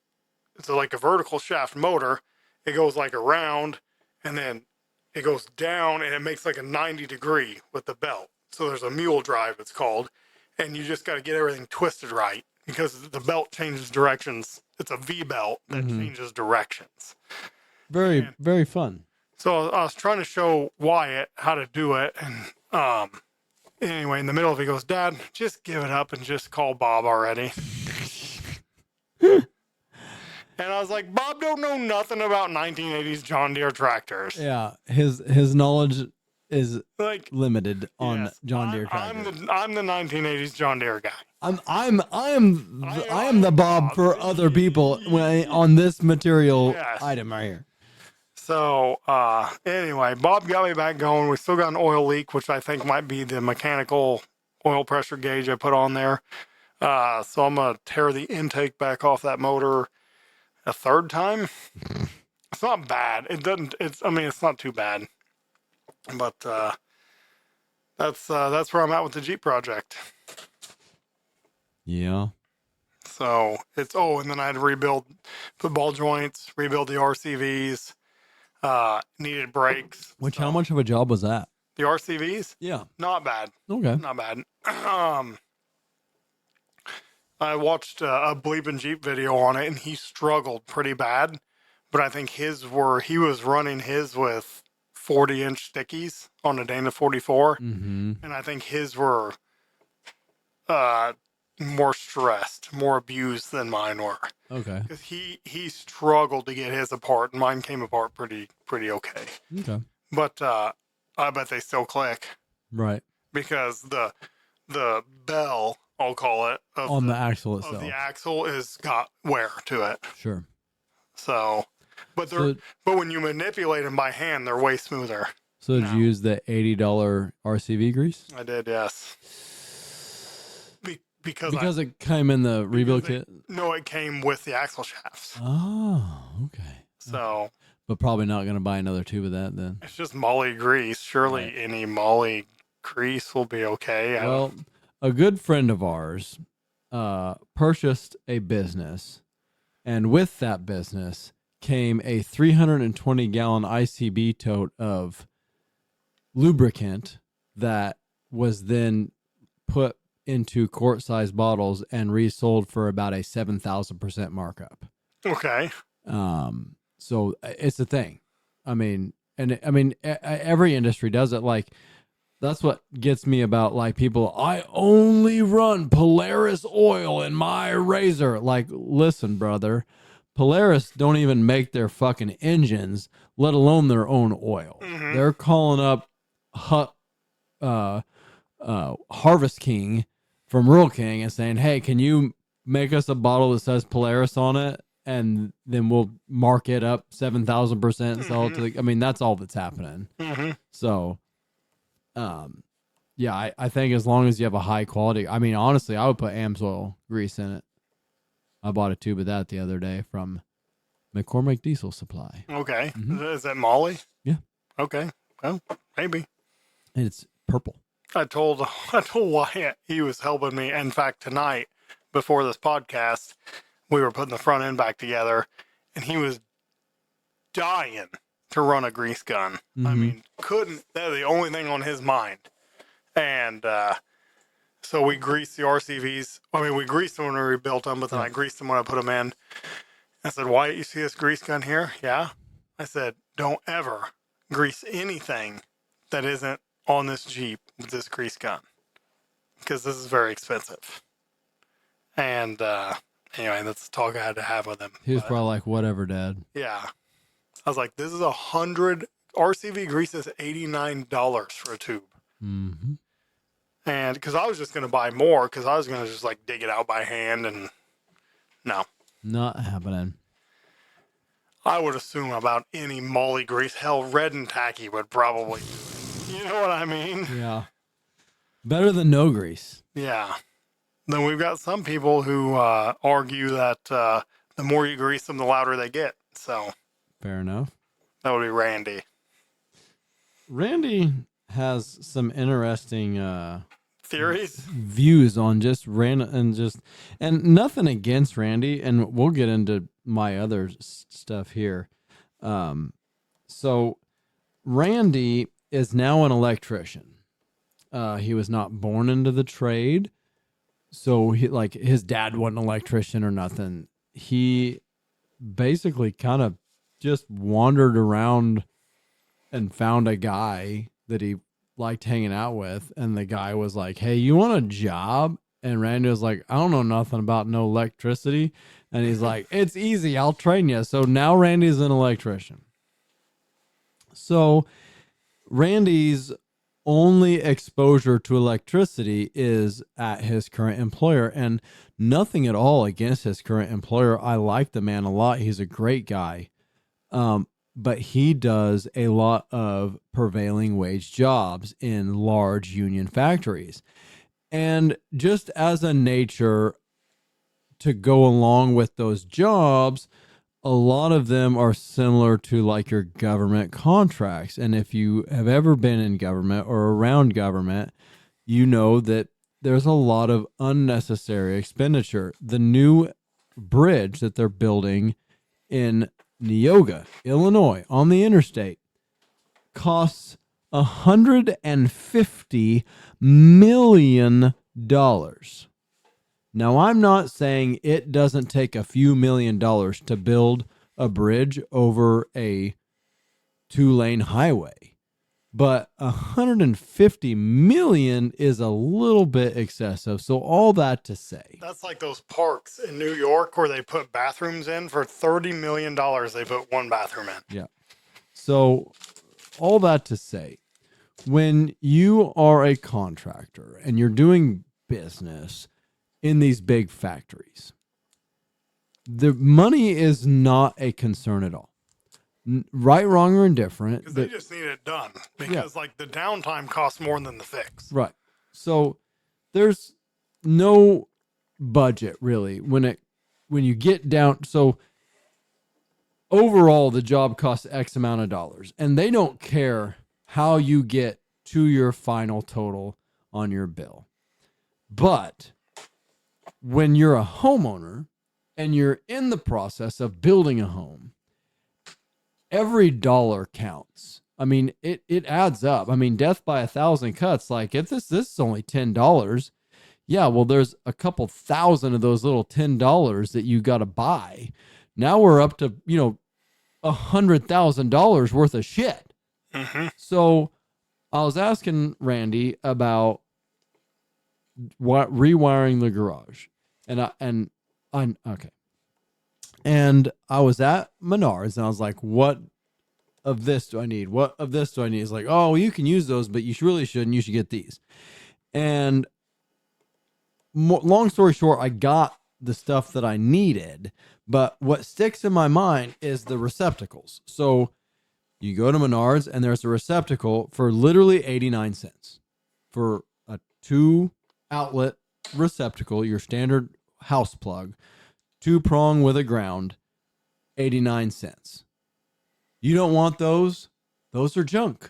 it's like a vertical shaft motor. It goes like around, and then it goes down, and it makes like a 90-degree with the belt. So there's a mule drive, it's called, and you just got to get everything twisted right because the belt changes directions. It's a V belt that changes directions. Very fun. So I was trying to show Wyatt how to do it, and anyway, in the middle of it, he goes, "Dad, just give it up and just call Bob already." And I was like, Bob don't know nothing about 1980s John Deere tractors. Yeah, his knowledge is Like limited on John Deere tractors. I'm the 1980s John Deere guy. I am the Bob for other people on this material item right here. So anyway, Bob got me back going. We still got an oil leak, which I think might be the mechanical oil pressure gauge I put on there. So I'm gonna tear the intake back off that motor a third time. It's not bad. It's not too bad. But that's where I'm at with the Jeep project. Yeah. So and then I had to put ball joints, rebuild the RCVs, needed brakes. How much of a job was that? The RCVs? Yeah. Not bad. Okay. Not bad. I watched a Bleepin' Jeep video on it, and he struggled pretty bad. But I think he was running his with 40-inch stickies on a Dana 44. Mm-hmm. And I think his were more stressed, more abused than mine were. Okay. Because he struggled to get his apart, and mine came apart pretty okay. Okay. But I bet they still click. Right. Because the bell, I'll call it, on the axle itself. Of the axle is got wear to it. Sure. So, but when you manipulate them by hand, they're way smoother. So did you use the $80 RCV grease? I did, yes. Because it came in the rebuild kit? No, it came with the axle shafts. Oh, okay. So. But probably not going to buy another tube of that then. It's just moly grease. Surely any moly grease will be okay. Well, a good friend of ours purchased a business, and with that business came a 320-gallon ICB tote of lubricant that was then put into quart-sized bottles and resold for about a 7,000% markup. Okay. So it's a thing. Every industry does it. Like, that's what gets me about, like, people, I only run Polaris oil in my razor. Like, listen, brother, Polaris don't even make their fucking engines, let alone their own oil. Mm-hmm. They're calling up Harvest King from Rural King and saying, hey, can you make us a bottle that says Polaris on it? And then we'll mark it up 7,000% and sell it to that's all that's happening. Mm-hmm. So, I think as long as you have a high quality, honestly, I would put AMSOIL grease in it. I bought a tube of that the other day from McCormick Diesel Supply. Okay. Mm-hmm. Is that Molly? Yeah. Okay. Well, maybe. And it's purple. I told Wyatt he was helping me. In fact, tonight, before this podcast, we were putting the front end back together, and he was dying to run a grease gun. Mm-hmm. That was the only thing on his mind. And so we greased the RCVs. We greased them when we rebuilt them, but then I greased them when I put them in. I said, Wyatt, you see this grease gun here? Yeah. I said, don't ever grease anything that isn't on this Jeep with this grease gun, because this is very expensive. And anyway, that's the talk I had to have with him. He was probably like, whatever, Dad. Yeah. I was like, this is 100 RCV grease is $89 for a tube. Mm-hmm. And because I was just going to buy more, because I was going to just like dig it out by hand, and no. Not happening. I would assume about any molly grease. Hell, red and tacky would probably do it. You know what I mean? Yeah. Better than no grease. Yeah. Then we've got some people who argue that the more you grease them, the louder they get. So Fair enough. that would be Randy. Randy has some interesting Theories? views on just and nothing against Randy, and we'll get into my other stuff here. So Randy is now an electrician. He was not born into the trade, so his dad wasn't an electrician or nothing. He basically kind of just wandered around and found a guy that he liked hanging out with, and the guy was like, "Hey, you want a job?" And Randy was like, "I don't know nothing about no electricity," and he's like, "It's easy, I'll train you." So now Randy's an electrician. So Randy's only exposure to electricity is at his current employer, and nothing at all against his current employer. I like the man a lot. He's a great guy. But he does a lot of prevailing wage jobs in large union factories. And just as a nature to go along with those jobs, a lot of them are similar to like your government contracts. And if you have ever been in government or around government, you know that there's a lot of unnecessary expenditure. The new bridge that they're building in Neoga, Illinois, on the interstate, costs $150 million. Now, I'm not saying it doesn't take a few $1,000,000 to build a bridge over a 2-lane highway, but $150 million is a little bit excessive. So all that to say, That's like those parks in New York where they put bathrooms in for $30 million. They put one bathroom in. yeah. So all that to say, when you are a contractor and you're doing business in these big factories, the money is not a concern at all. Right, wrong, or indifferent. Because they just need it done. Because like the downtime costs more than the fix. Right. So there's no budget really when you get down. So overall, the job costs X amount of dollars, and they don't care how you get to your final total on your bill. But when you're a homeowner and you're in the process of building a home, every dollar counts. I mean, it adds up. I mean, death by 1,000 cuts. Like if this is only $10, yeah, well, there's a couple thousand of those little $10 that you got to buy. Now we're up to, $100,000 worth of shit. Mm-hmm. So I was asking Randy about rewiring the garage, and okay. And I was at Menards, and I was like, "What of this do I need? What of this do I need?" He's like, "Oh, you can use those, but you really shouldn't. You should get these." And long story short, I got the stuff that I needed, but what sticks in my mind is the receptacles. So you go to Menards, and there's a receptacle for literally 89 cents for a 2-outlet receptacle, your standard house plug, 2-prong with a ground, 89 cents. You don't want those? Those are junk.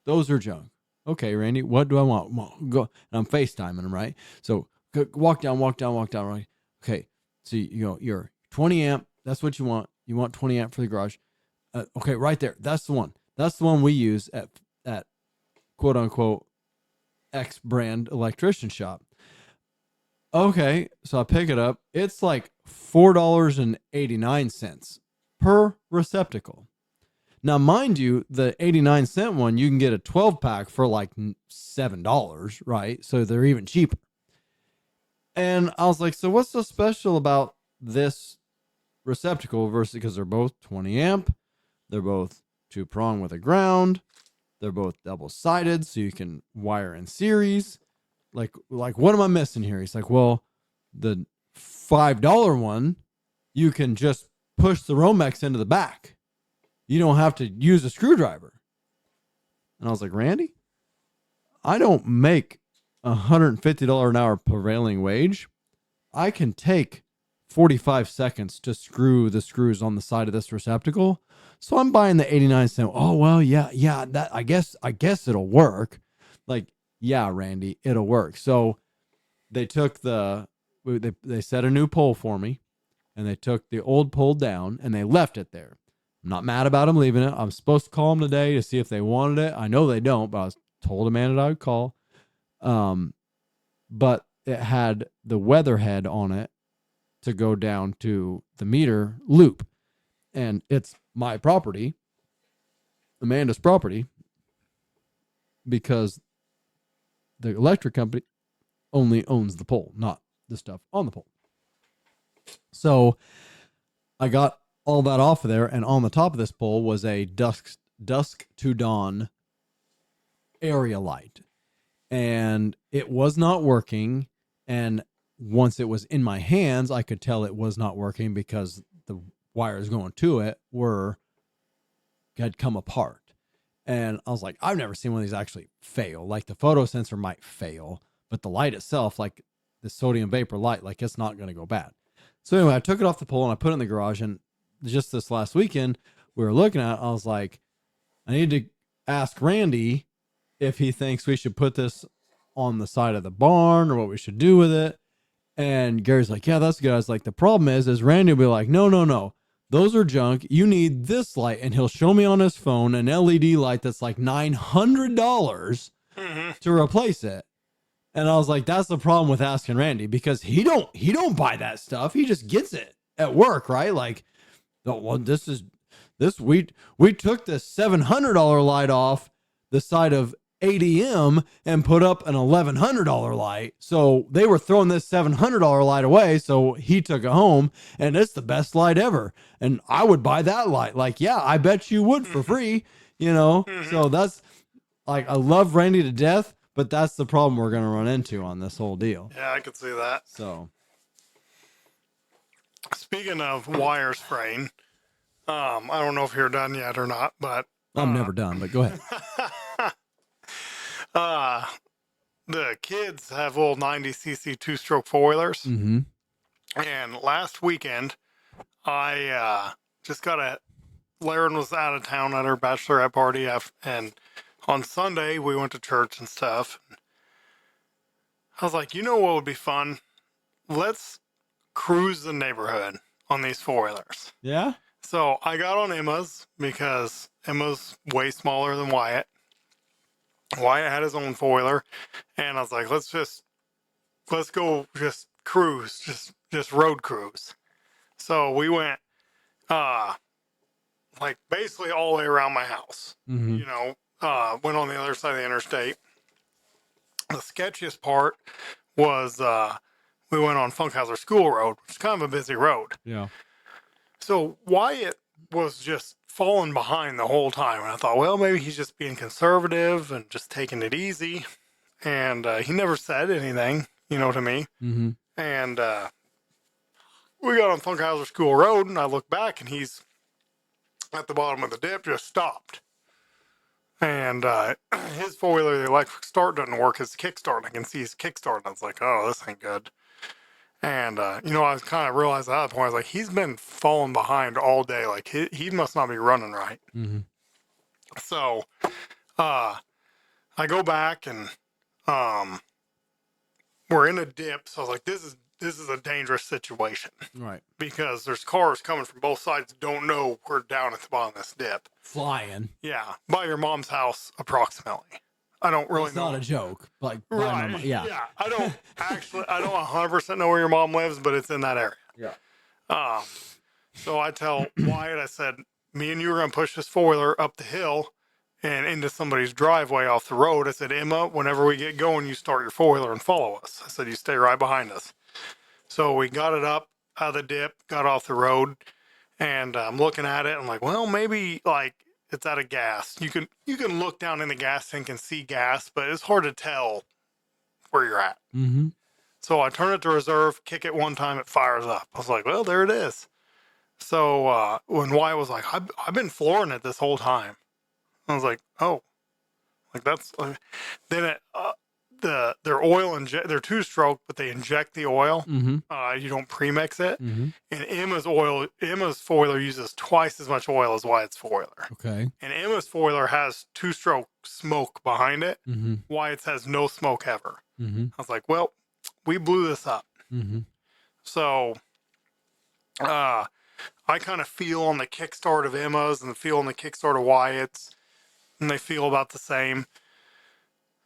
Those are junk. Okay, Randy, what do I want? Go. And I'm FaceTiming him, right? So walk down, right? Okay, so you're 20 amp. That's what you want. You want 20 amp for the garage. Okay, right there. That's the one. That's the one we use at quote unquote X brand electrician shop. Okay, so I pick it up. It's like $4.89 per receptacle. Now, mind you, the 89-cent one, you can get a 12-pack for like $7, right? So they're even cheaper. And I was like, so what's so special about this receptacle versus, because they're both 20 amp, they're both 2-prong with a ground, they're both double-sided, so you can wire in series. Like what am I missing here? He's like, well, the $5 one, you can just push the Romex into the back. You don't have to use a screwdriver. And I was like, Randy, I don't make $150 an hour prevailing wage. I can take 45 seconds to screw the screws on the side of this receptacle. So I'm buying the 89 cent. Oh, well, yeah, that I guess it'll work. Like, yeah, Randy, it'll work. So they took they set a new pole for me, and they took the old pole down and they left it there. I'm not mad about them leaving it. I'm supposed to call them today to see if they wanted it. I know they don't, but I was told Amanda I would call. But it had the weather head on it to go down to the meter loop. And it's my property, Amanda's property, because the electric company only owns the pole, not the stuff on the pole. So I got all that off of there, and on the top of this pole was a dusk to dawn area light. And it was not working. And once it was in my hands, I could tell it was not working because the wires going to it had come apart. And I was like, I've never seen one of these actually fail. Like the photo sensor might fail, but the light itself, like the sodium vapor light, like it's not going to go bad. So anyway, I took it off the pole and I put it in the garage. And just this last weekend, we were looking at it. I was like, I need to ask Randy if he thinks we should put this on the side of the barn or what we should do with it. And Gary's like, yeah, that's good. I was like, the problem is Randy will be like, no. Those are junk. You need this light. And he'll show me on his phone an LED light that's like $900 to replace it. And I was like, that's the problem with asking Randy, because he don't buy that stuff. He just gets it at work, right? Like, oh, well, we took this $700 light off the side of ADM and put up an $1,100 light. So they were throwing this $700 light away. So he took it home, and it's the best light ever. And I would buy that light. Like, yeah, I bet you would for free, you know? So that's like, I love Randy to death, but that's the problem we're going to run into on this whole deal. Yeah, I could see that. So speaking of wire spraying, I don't know if you're done yet or not, but I'm never done, but go ahead. The kids have little 90cc two-stroke four-wheelers. Mm-hmm. And last weekend, I just Laren was out of town at her bachelorette party, and on Sunday, we went to church and stuff. I was like, you know what would be fun? Let's cruise the neighborhood on these four-wheelers. Yeah? So I got on Emma's because Emma's way smaller than Wyatt. Wyatt had his own four-wheeler, and I was like, let's go just cruise, just road cruise. So we went, like basically all the way around my house, you know, went on the other side of the interstate. The sketchiest part was, we went on Funkhauser School Road, which is kind of a busy road. Yeah. So Wyatt was just falling behind the whole time. And I thought, well, maybe he's just being conservative and just taking it easy. And he never said anything, you know, to me. Mm-hmm. And we got on Funkhauser School Road, and I look back, and he's at the bottom of the dip, just stopped. And his four-wheeler, the electric start doesn't work. His kickstart, I can see his kickstart. I was like, oh, this ain't good. And, you know, I was kind of realized at that point, I was like, he's been falling behind all day. Like, he must not be running right. Mm-hmm. So, I go back, and we're in a dip. So I was like, this is a dangerous situation. Right. Because there's cars coming from both sides that don't know we're down at the bottom of this dip. Flying. Yeah. By your mom's house, approximately. I don't really know. It's not a joke. Like, Right. Yeah. Yeah. I don't 100% know where your mom lives, but it's in that area. Yeah. So I tell Wyatt, I said, me and you are going to push this four-wheeler up the hill and into somebody's driveway off the road. I said, Emma, whenever we get going, you start your four-wheeler and follow us. I said, you stay right behind us. So we got it up out of the dip, got off the road, and I'm looking at it. I'm like, well, maybe like it's out of gas. You can look down in the gas tank and see gas, but it's hard to tell where you're at. Mm-hmm. So I turn it to reserve, kick it one time, it fires up. I was like, well, there it is. So when Wyatt was like, I've been flooring it this whole time. I was like, oh, like that's then their oil they're two stroke, but they inject the oil. Mm-hmm. You don't premix it. Mm-hmm. And Emma's foiler uses twice as much oil as Wyatt's foiler. Okay. And Emma's foiler has two stroke smoke behind it. Mm-hmm. Wyatt's has no smoke ever. Mm-hmm. I was like, well, we blew this up. Mm-hmm. So I kind of feel on the kickstart of Emma's and feel on the kickstart of Wyatt's, and they feel about the same.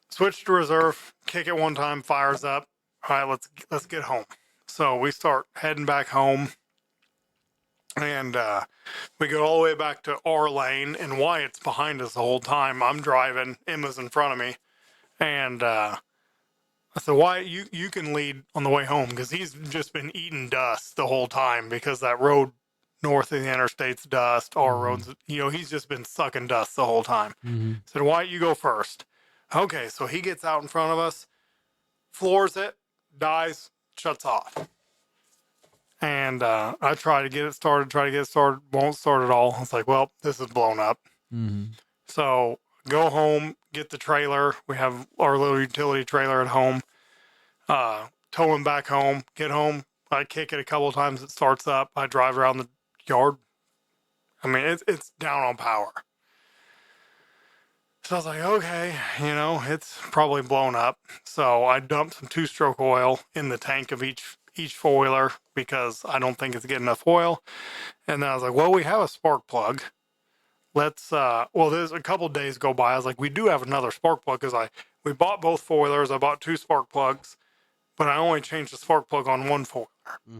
Switch to reserve, kick it one time, fires up. All right, let's get home. So we start heading back home, and we go all the way back to our lane, and Wyatt's behind us the whole time. I'm driving, Emma's in front of me, and I said, Wyatt, you can lead on the way home, because he's just been eating dust the whole time, because that road north of the interstate's dust, our roads, he's just been sucking dust the whole time. Mm-hmm. I said, Wyatt, you go first. Okay, so he gets out in front of us, floors it, dies, shuts off. And I try to get it started, won't start at all. It's like, well, this is blown up. Mm-hmm. So go home, get the trailer. We have our little utility trailer at home. Tow him back home, get home. I kick it a couple of times, it starts up. I drive around the yard. I mean, it's down on power. So I was like, okay, it's probably blown up. So I dumped some two-stroke oil in the tank of each foiler, because I don't think it's getting enough oil. And then I was like, well, we have a spark plug. Let's there's a couple days go by. I was like, we do have another spark plug, because we bought both foilers. I bought two spark plugs, but I only changed the spark plug on one foiler,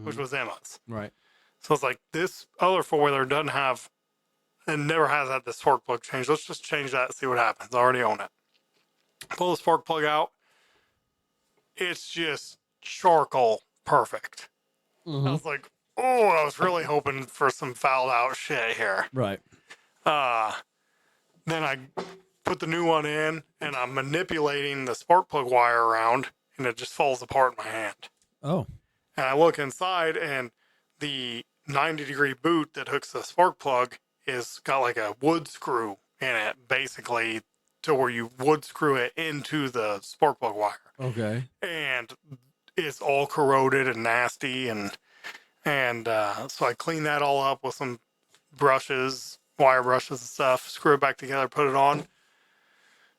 which was Emma's. Right. So it's like, this other foiler doesn't have, and never has had the spark plug change. Let's just change that and see what happens. I already own it. Pull the spark plug out. It's just charcoal perfect. Mm-hmm. I was like, oh, I was really hoping for some fouled out shit here. Right. Then I put the new one in, and I'm manipulating the spark plug wire around, and it just falls apart in my hand. Oh. And I look inside, and the 90-degree boot that hooks the spark plug is got like a wood screw in it, basically, to where you wood screw it into the spark plug wire. Okay. And it's all corroded and nasty, and so I cleaned that all up with some brushes, wire brushes and stuff, screw it back together, put it on.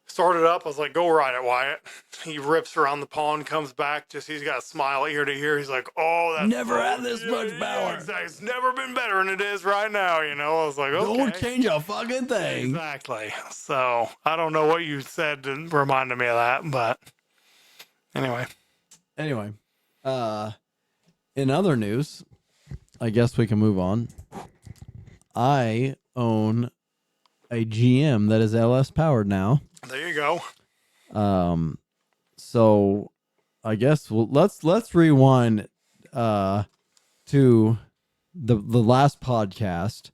Started up, I was like, go ride it, Wyatt. He rips around the pond, comes back, he's got a smile ear to ear. He's like, oh, that's never had this much power. Exactly. It's never been better than it is right now, I was like, okay. Don't change a fucking thing. Exactly. So, I don't know what you said to remind me of that, but anyway. In other news, I guess we can move on. I own a GM that is LS powered now. There you go. So I guess let's rewind to the last podcast.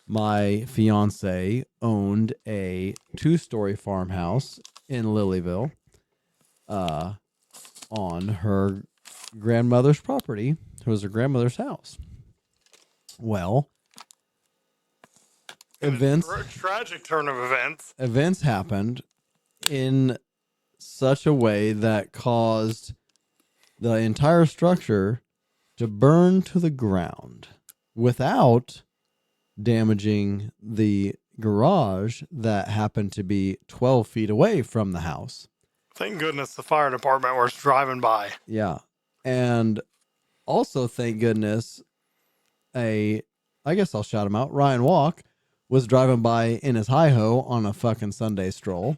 My fiance owned a 2-story farmhouse in Lilyville, on her grandmother's property. It was her grandmother's house. Well, Tragic turn of events happened in such a way that caused the entire structure to burn to the ground without damaging the garage that happened to be 12 feet away from the house. Thank goodness the fire department was driving by. Yeah. And also, thank goodness, I guess I'll shout him out, Ryan Walk was driving by in his hi-ho on a fucking Sunday stroll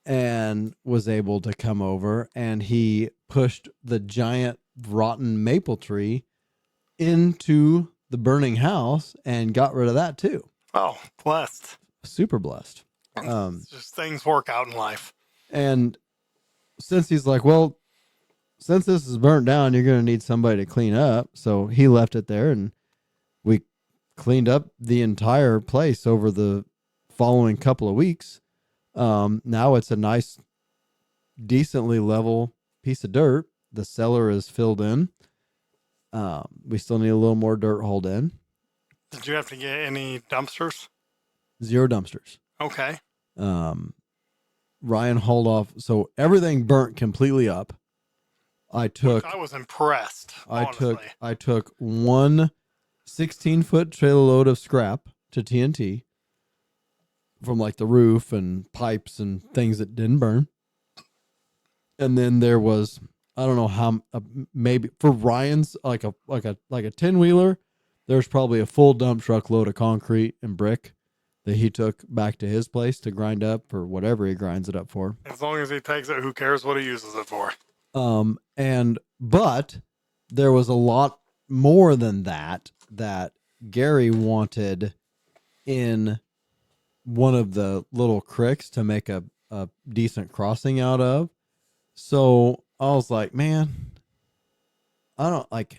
and was able to come over, and he pushed the giant rotten maple tree into the burning house and got rid of that too. Oh, blessed. Super blessed. Just things work out in life. And since he's like, well, since this is burnt down, you're going to need somebody to clean up. So he left it there, and we cleaned up the entire place over the following couple of weeks. Now it's a nice, decently level piece of dirt. The cellar is filled in. We still need a little more dirt hauled in. Did you have to get any dumpsters? 0 dumpsters. Okay. Ryan hauled off, so everything burnt completely up. I was impressed, honestly. I took one 16-foot trailer load of scrap to TNT from like the roof and pipes and things that didn't burn. And then there was, I don't know how, maybe for Ryan's like a 10-wheeler, there's probably a full dump truck load of concrete and brick that he took back to his place to grind up for whatever he grinds it up for. As long as he takes it, who cares what he uses it for? But there was a lot more than that Gary wanted in one of the little creeks to make a decent crossing out of. So I was like, man, I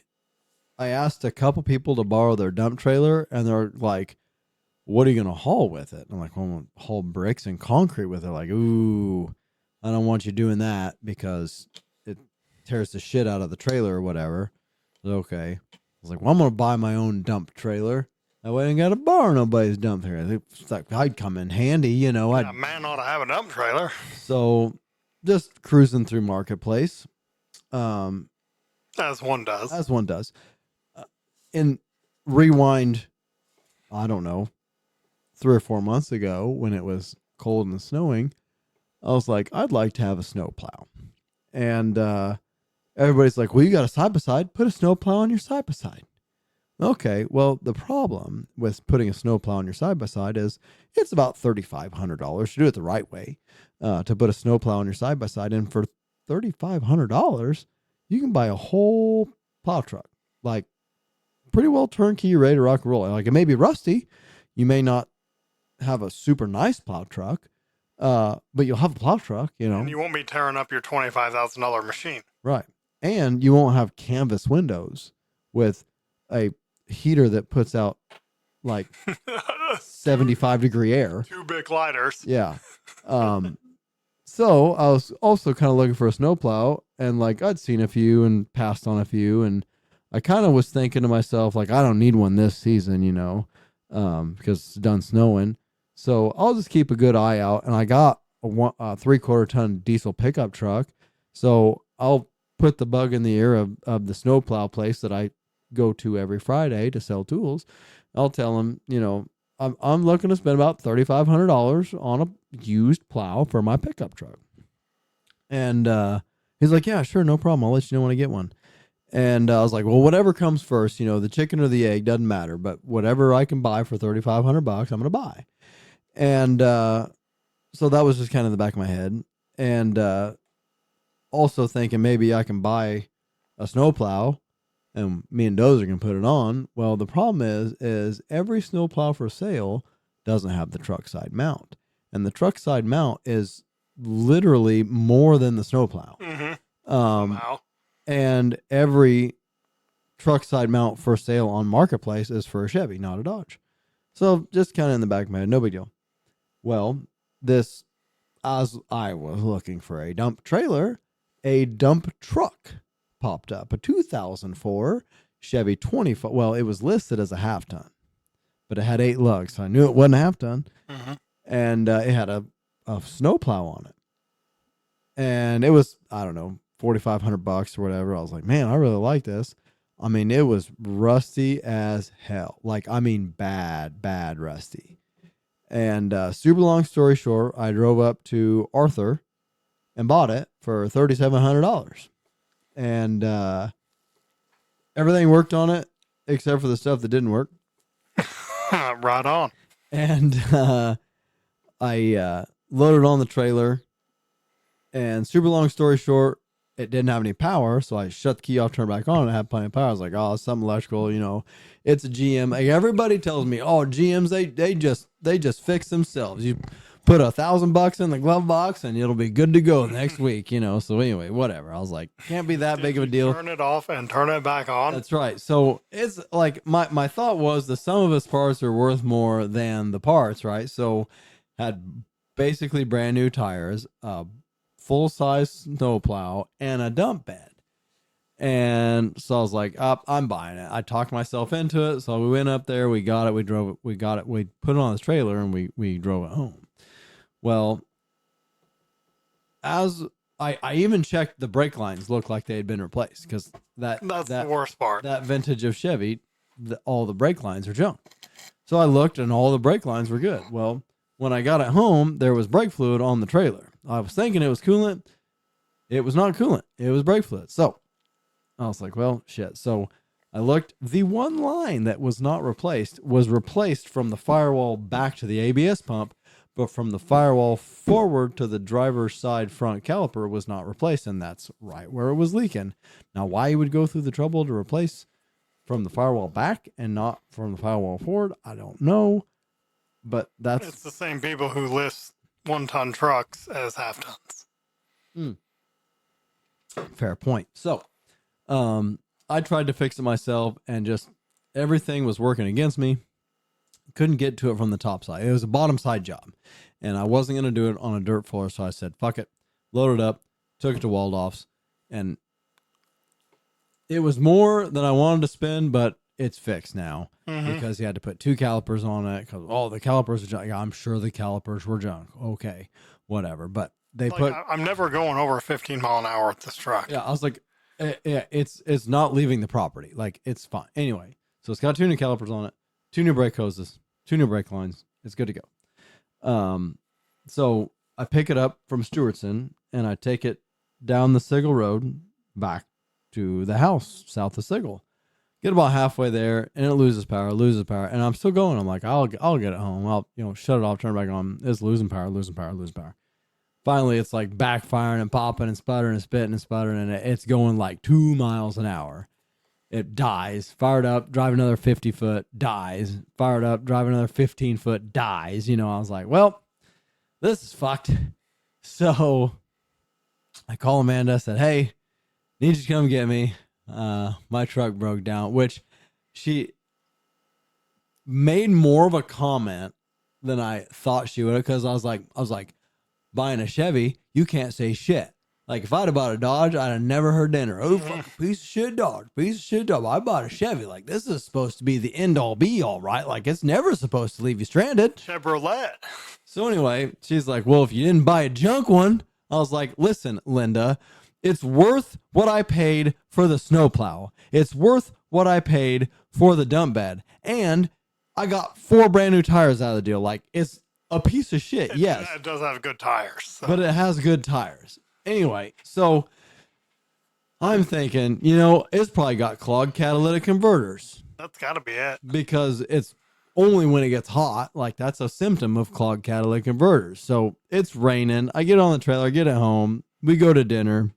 asked a couple people to borrow their dump trailer, and they're like, what are you going to haul with it? I'm like, well, I'm going to haul bricks and concrete with it. Like, ooh, I don't want you doing that because it tears the shit out of the trailer or whatever. Okay. I was like, well, I'm going to buy my own dump trailer. That way I ain't got to borrow nobody's dump trailer. It's like, I'd come in handy, you know. A man ought to have a dump trailer. So just cruising through Marketplace. As one does. As one does. In rewind, I don't know, 3 or 4 months ago when it was cold and snowing, I was like, I'd like to have a snowplow. And everybody's like, well, you got a side-by-side. Put a snowplow on your side-by-side. Okay, well, the problem with putting a snowplow on your side-by-side is it's about $3,500 to do it the right way, to put a snowplow on your side-by-side. And for $3,500, you can buy a whole plow truck, like pretty well turnkey, ready to rock and roll. Like, it may be rusty. You may not have a super nice plow truck, but you'll have a plow truck, you know. And you won't be tearing up your $25,000 machine. Right. And you won't have canvas windows with a heater that puts out like 75-degree air. 2 big lighters. Yeah. So I was also kind of looking for a snowplow, and like I'd seen a few and passed on a few, and I kind of was thinking to myself, like, I don't need one this season, you know, because it's done snowing. So I'll just keep a good eye out. And I got a 3/4 ton diesel pickup truck. So I'll put the bug in the ear of the snowplow place that I go to every Friday to sell tools. I'll tell them, you know, I'm looking to spend about $3,500 on a used plow for my pickup truck. And he's like, yeah, sure, no problem. I'll let you know when I get one. And I was like, well, whatever comes first, you know, the chicken or the egg doesn't matter, but whatever I can buy for $3,500, I'm going to buy. And so that was just kind of in the back of my head. And also thinking maybe I can buy a snowplow and me and Dozer can put it on. Well, the problem is every snowplow for sale doesn't have the truck side mount. And the truck side mount is literally more than the snowplow. Mm-hmm. Wow. And every truck side mount for sale on Marketplace is for a Chevy, not a Dodge. So just kind of in the back of my head, no big deal. Well, as I was looking for a dump trailer, a dump truck popped up, a 2004 Chevy 25. Well, it was listed as a half ton, but it had 8 lugs, so I knew it wasn't a half ton. Mm-hmm. And it had a snowplow on it, and it was, I don't know, $4,500 or whatever. I was like, man, I really like this. I mean, it was rusty as hell. Like, I mean, bad rusty. And super long story short, I drove up to Arthur and bought it for $3,700. And everything worked on it except for the stuff that didn't work. Right on. And I loaded on the trailer. And super long story short, it didn't have any power, so I shut the key off, turned it back on, and I had plenty of power. I was like, oh, it's something electrical, you know. It's a GM. Like, everybody tells me, oh, GMs, they just fix themselves. You put $1,000 in the glove box, and it'll be good to go next week, you know. So anyway, whatever. I was like, can't be that big of a deal. Turn it off and turn it back on. That's right. So it's like my thought was the sum of its parts are worth more than the parts, right? So had basically brand new tires, full-size snowplow, and a dump bed. And so I was like, I'm buying it. I talked myself into it. So we went up there, we got it, we drove it, we got it, we put it on this trailer, and we drove it home. Well, as I even checked, the brake lines looked like they had been replaced, because That's the worst part. That vintage of Chevy, all the brake lines are junk. So I looked, and all the brake lines were good. Well, when I got it home, there was brake fluid on the trailer. I was thinking it was coolant. It was not coolant. It was brake fluid. So I was like, well, shit. So I looked. The one line that was not replaced was replaced from the firewall back to the ABS pump, but from the firewall forward to the driver's side front caliper was not replaced, and that's right where it was leaking. Now, why you would go through the trouble to replace from the firewall back and not from the firewall forward, I don't know. But it's the same people who list 1-ton trucks as half tons. Fair point. So, I tried to fix it myself, and just everything was working against me. Couldn't get to it from the top side. It was a bottom side job, and I wasn't going to do it on a dirt floor. So I said, fuck it, loaded up, took it to Waldorf's, and it was more than I wanted to spend, but it's fixed now because he had to put 2 calipers on it. Because the calipers are junk. Yeah, I'm sure the calipers were junk. Okay, whatever. But they I'm never going over 15 mile an hour with this truck. Yeah, I was like, yeah, it's not leaving the property. Like, it's fine. Anyway, so it's got 2 new calipers on it, 2 new brake hoses, 2 new brake lines. It's good to go. So I pick it up from Stewartson, and I take it down the Sigel Road back to the house south of Sigel. Get about halfway there, and it loses power, and I'm still going. I'm like, I'll get it home. I'll shut it off, turn it back on. It's losing power. Finally, it's like backfiring and popping and sputtering and spitting and sputtering, and it's going like 2 miles an hour. It dies. Fired up, drive another 50 foot, dies. Fired up, drive another 15 foot, dies. I was like, well, this is fucked. So I call Amanda. I said, hey, need you to come get me. My truck broke down, which she made more of a comment than I thought she would, because I was like, buying a Chevy, you can't say shit. Like, if I'd have bought a Dodge, I'd have never heard dinner. Oh, fucking piece of shit Dodge, I bought a Chevy. Like, this is supposed to be the end all be all, right? Like, it's never supposed to leave you stranded. Chevrolet. So anyway, she's like, well, if you didn't buy a junk one, I was like, listen, Linda, it's worth what I paid for the snowplow. It's worth what I paid for the dump bed. And I got 4 brand new tires out of the deal. Like, it's a piece of shit, yes. It does have good tires. So. But it has good tires. Anyway, so I'm thinking, it's probably got clogged catalytic converters. That's got to be it. Because it's only when it gets hot. Like, that's a symptom of clogged catalytic converters. So it's raining. I get on the trailer, get it home. We go to dinner.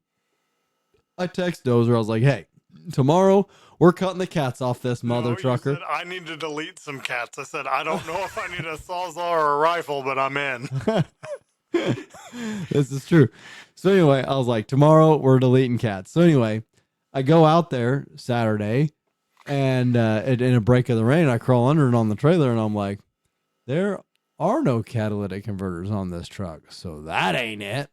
I text Dozer. I was like, hey, tomorrow we're cutting the cats off this mother trucker. Said, I need to delete some cats. I said, I don't know if I need a sawzall or a rifle, but I'm in. This is true. So anyway, I was like, tomorrow we're deleting cats. So anyway, I go out there Saturday, and in a break of the rain, I crawl under it on the trailer, and I'm like, there are no catalytic converters on this truck. So that ain't it.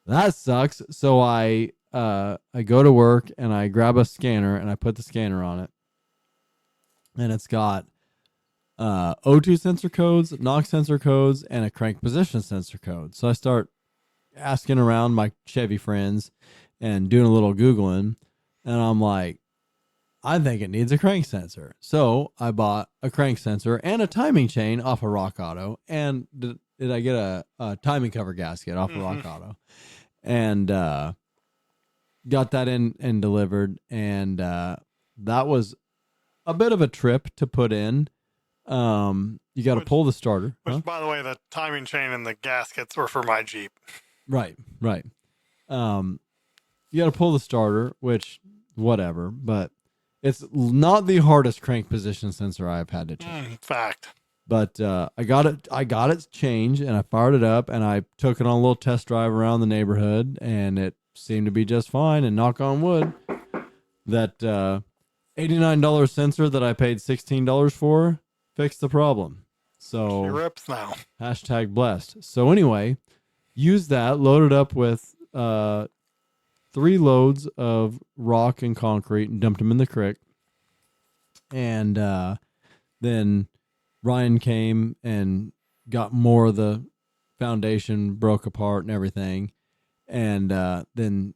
That sucks. So I go to work, and I grab a scanner, and I put the scanner on it, and it's got O2 sensor codes, knock sensor codes, and a crank position sensor code. So I start asking around my Chevy friends and doing a little Googling, and I'm like, I think it needs a crank sensor. So I bought a crank sensor and a timing chain off of Rock Auto, and did I get a timing cover gasket off of Rock Auto, and got that in and delivered, and that was a bit of a trip to put in. You got to pull the starter. Which, by the way, the timing chain and the gaskets were for my Jeep. Right. You got to pull the starter, which, whatever, but it's not the hardest crank position sensor I've had to change. Fact. But I got it changed, and I fired it up, and I took it on a little test drive around the neighborhood, and it seemed to be just fine. And knock on wood, that $89 sensor that I paid $16 for fixed the problem. So she rips now. #blessed. So anyway, use that, load it up with 3 loads of rock and concrete and dumped them in the creek. And then Ryan came and got more of the foundation broke apart and everything. And then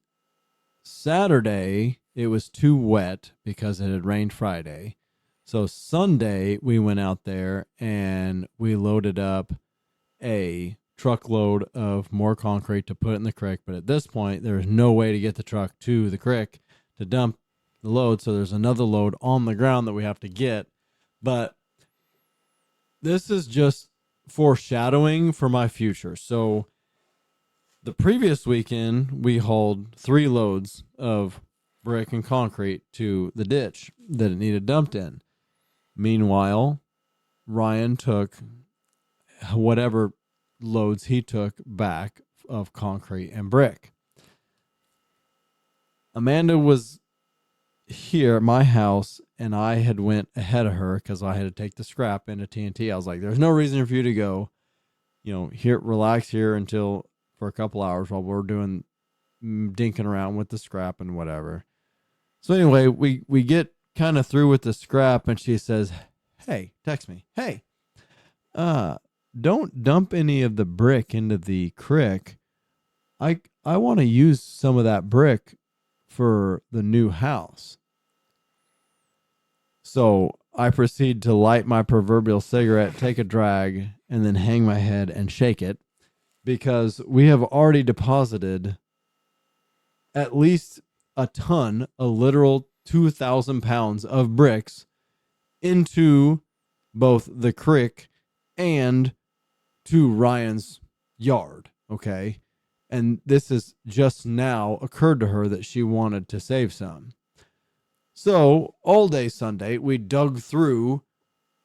Saturday, it was too wet because it had rained Friday. So Sunday, we went out there and we loaded up a truckload of more concrete to put in the creek. But at this point, there's no way to get the truck to the creek to dump the load. So there's another load on the ground that we have to get. But this is just foreshadowing for my future. So the previous weekend, we hauled 3 loads of brick and concrete to the ditch that it needed dumped in. Meanwhile, Ryan took whatever loads he took back of concrete and brick. Amanda was here at my house, and I had went ahead of her because I had to take the scrap into TNT. I was like, there's no reason for you to go, here, relax here for a couple hours while we're doing dinking around with the scrap and whatever. So anyway, we get kind of through with the scrap, and she says, hey, text me, hey, don't dump any of the brick into the creek. I want to use some of that brick for the new house. So I proceed to light my proverbial cigarette, take a drag, and then hang my head and shake it, because we have already deposited at least a literal 2,000 pounds of bricks into both the creek and to Ryan's yard. Okay. And this has just now occurred to her that she wanted to save some. So all day Sunday, we dug through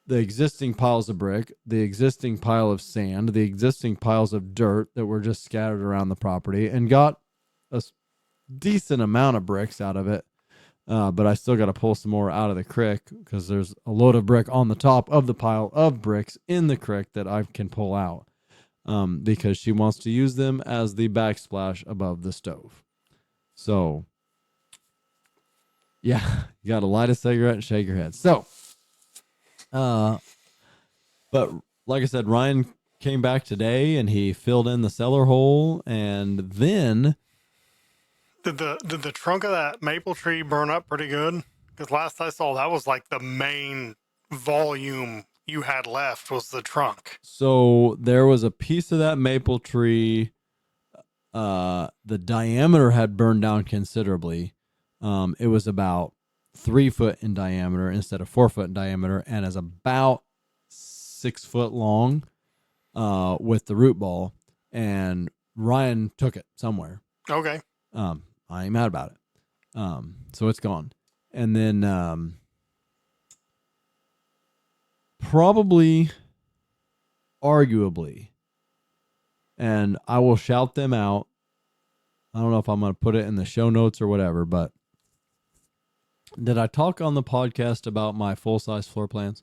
the existing piles of brick, the existing pile of sand, the existing piles of dirt that were just scattered around the property, and got a decent amount of bricks out of it. But I still got to pull some more out of the creek because there's a load of brick on the top of the pile of bricks in the creek that I can pull out, because she wants to use them as the backsplash above the stove. So, yeah, you got to light a cigarette and shake your head. So, but like I said, Ryan came back today and he filled in the cellar hole, and then Did the trunk of that maple tree burn up pretty good? Because last I saw, that was like the main volume you had left was the trunk. So there was a piece of that maple tree. The diameter had burned down considerably. It was about 3 foot in diameter instead of 4 foot in diameter, and is about 6 foot long, with the root ball. And Ryan took it somewhere. Okay. I ain't mad about it. So it's gone. And then, probably, arguably, and I will shout them out. I don't know if I'm going to put it in the show notes or whatever, but did I talk on the podcast about my full-size floor plans?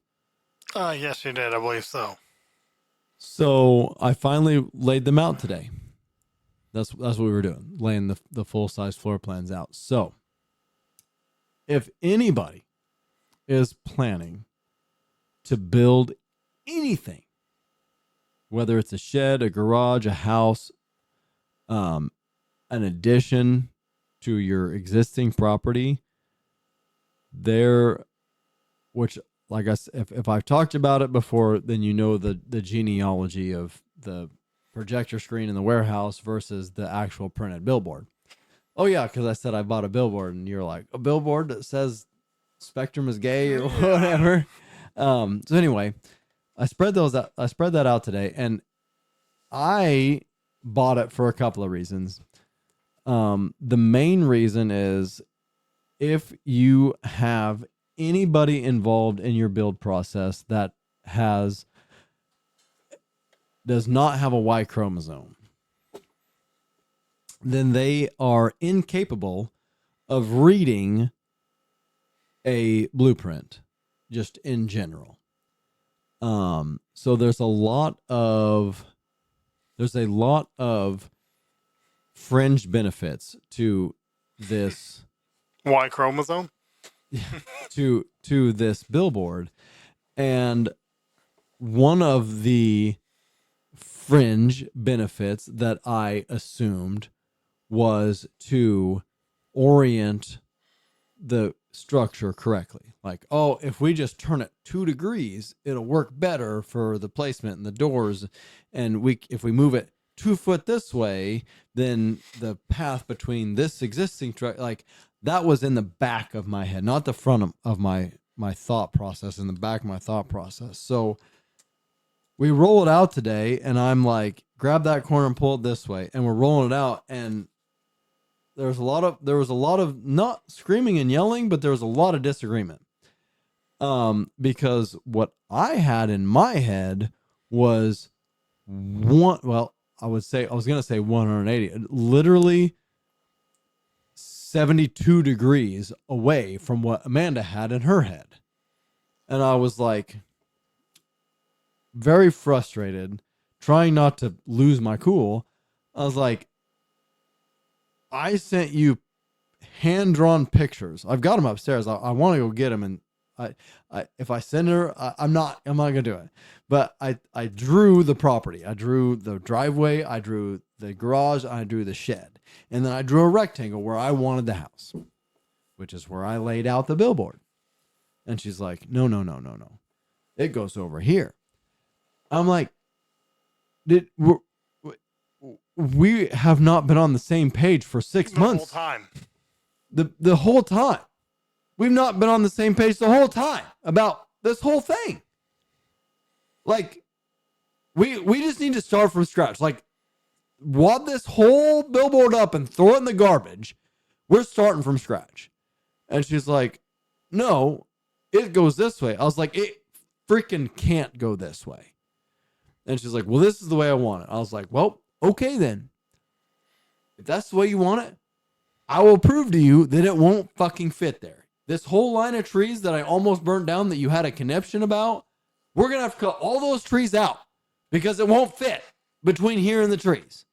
Yes, you did. I believe so. So I finally laid them out today. That's what we were doing, laying the full-size floor plans out. So if anybody is planning to build anything, whether it's a shed, a garage, a house, an addition to your existing property, which, like I said, if I've talked about it before, then you know the genealogy of the projector screen in the warehouse versus the actual printed billboard. Oh yeah, because I said I bought a billboard, and you're like, a billboard that says Spectrum is gay or whatever. So anyway, I spread that out today, and I bought it for a couple of reasons. The main reason is if you have anybody involved in your build process that does not have a Y chromosome, then they are incapable of reading a blueprint, just in general. So there's a lot of fringe benefits to this Y chromosome. to this billboard, and one of the fringe benefits that I assumed was to orient the structure correctly. Like, oh, if we just turn it 2 degrees, it'll work better for the placement in the doors. And if we move it 2 foot this way, then the path between this existing truck, like that was in the back of my head, not the front of my thought process, in the back of my thought process. So we roll it out today, and I'm like, grab that corner and pull it this way. And we're rolling it out, and there was a lot of not screaming and yelling, but there was a lot of disagreement. Because what I had in my head was I was going to say 180, literally 72 degrees away from what Amanda had in her head. And I was like, very frustrated, trying not to lose my cool. I was like, I sent you hand-drawn pictures. I've got them upstairs. I want to go get them, and if I send her, I'm not gonna do it. But I drew the property. I drew the driveway. I drew the garage. I drew the shed, and then I drew a rectangle where I wanted the house, which is where I laid out the billboard. And she's like, no. It goes over here. I'm like, we have not been on the same page for 6 months. The whole time. The whole time. We've not been on the same page the whole time about this whole thing. Like, we just need to start from scratch. Like, wad this whole billboard up and throw it in the garbage. We're starting from scratch. And she's like, no, it goes this way. I was like, it freaking can't go this way. And she's like, well, this is the way I want it. I was like, well, okay then. If that's the way you want it, I will prove to you that it won't fucking fit there. This whole line of trees that I almost burnt down that you had a conniption about, we're going to have to cut all those trees out because it won't fit between here and the trees.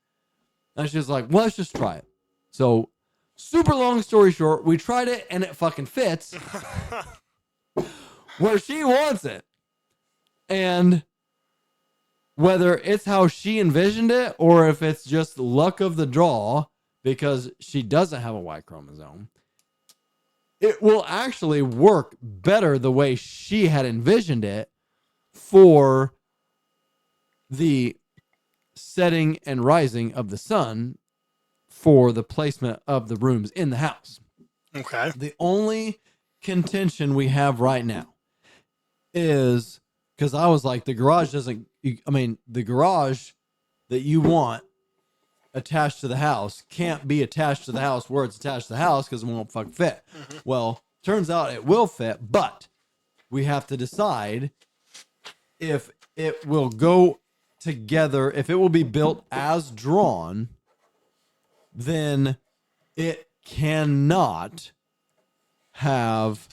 And she's like, well, let's just try it. So, super long story short, we tried it and it fucking fits where she wants it. And whether it's how she envisioned it or if it's just luck of the draw because she doesn't have a Y chromosome, it will actually work better the way she had envisioned it for the setting and rising of the sun for the placement of the rooms in the house. Okay. The only contention we have right now is because I was like, the garage the garage that you want attached to the house can't be attached to the house where it's attached to the house because it won't fucking fit. Mm-hmm. Well, turns out it will fit, but we have to decide if it will go together, if it will be built as drawn, then it cannot have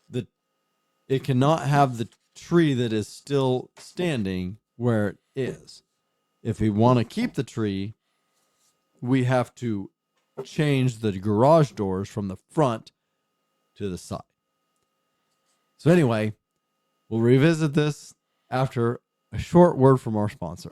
the tree that is still standing where it is. If we want to keep the tree, we have to change the garage doors from the front to the side. So anyway, we'll revisit this after a short word from our sponsor.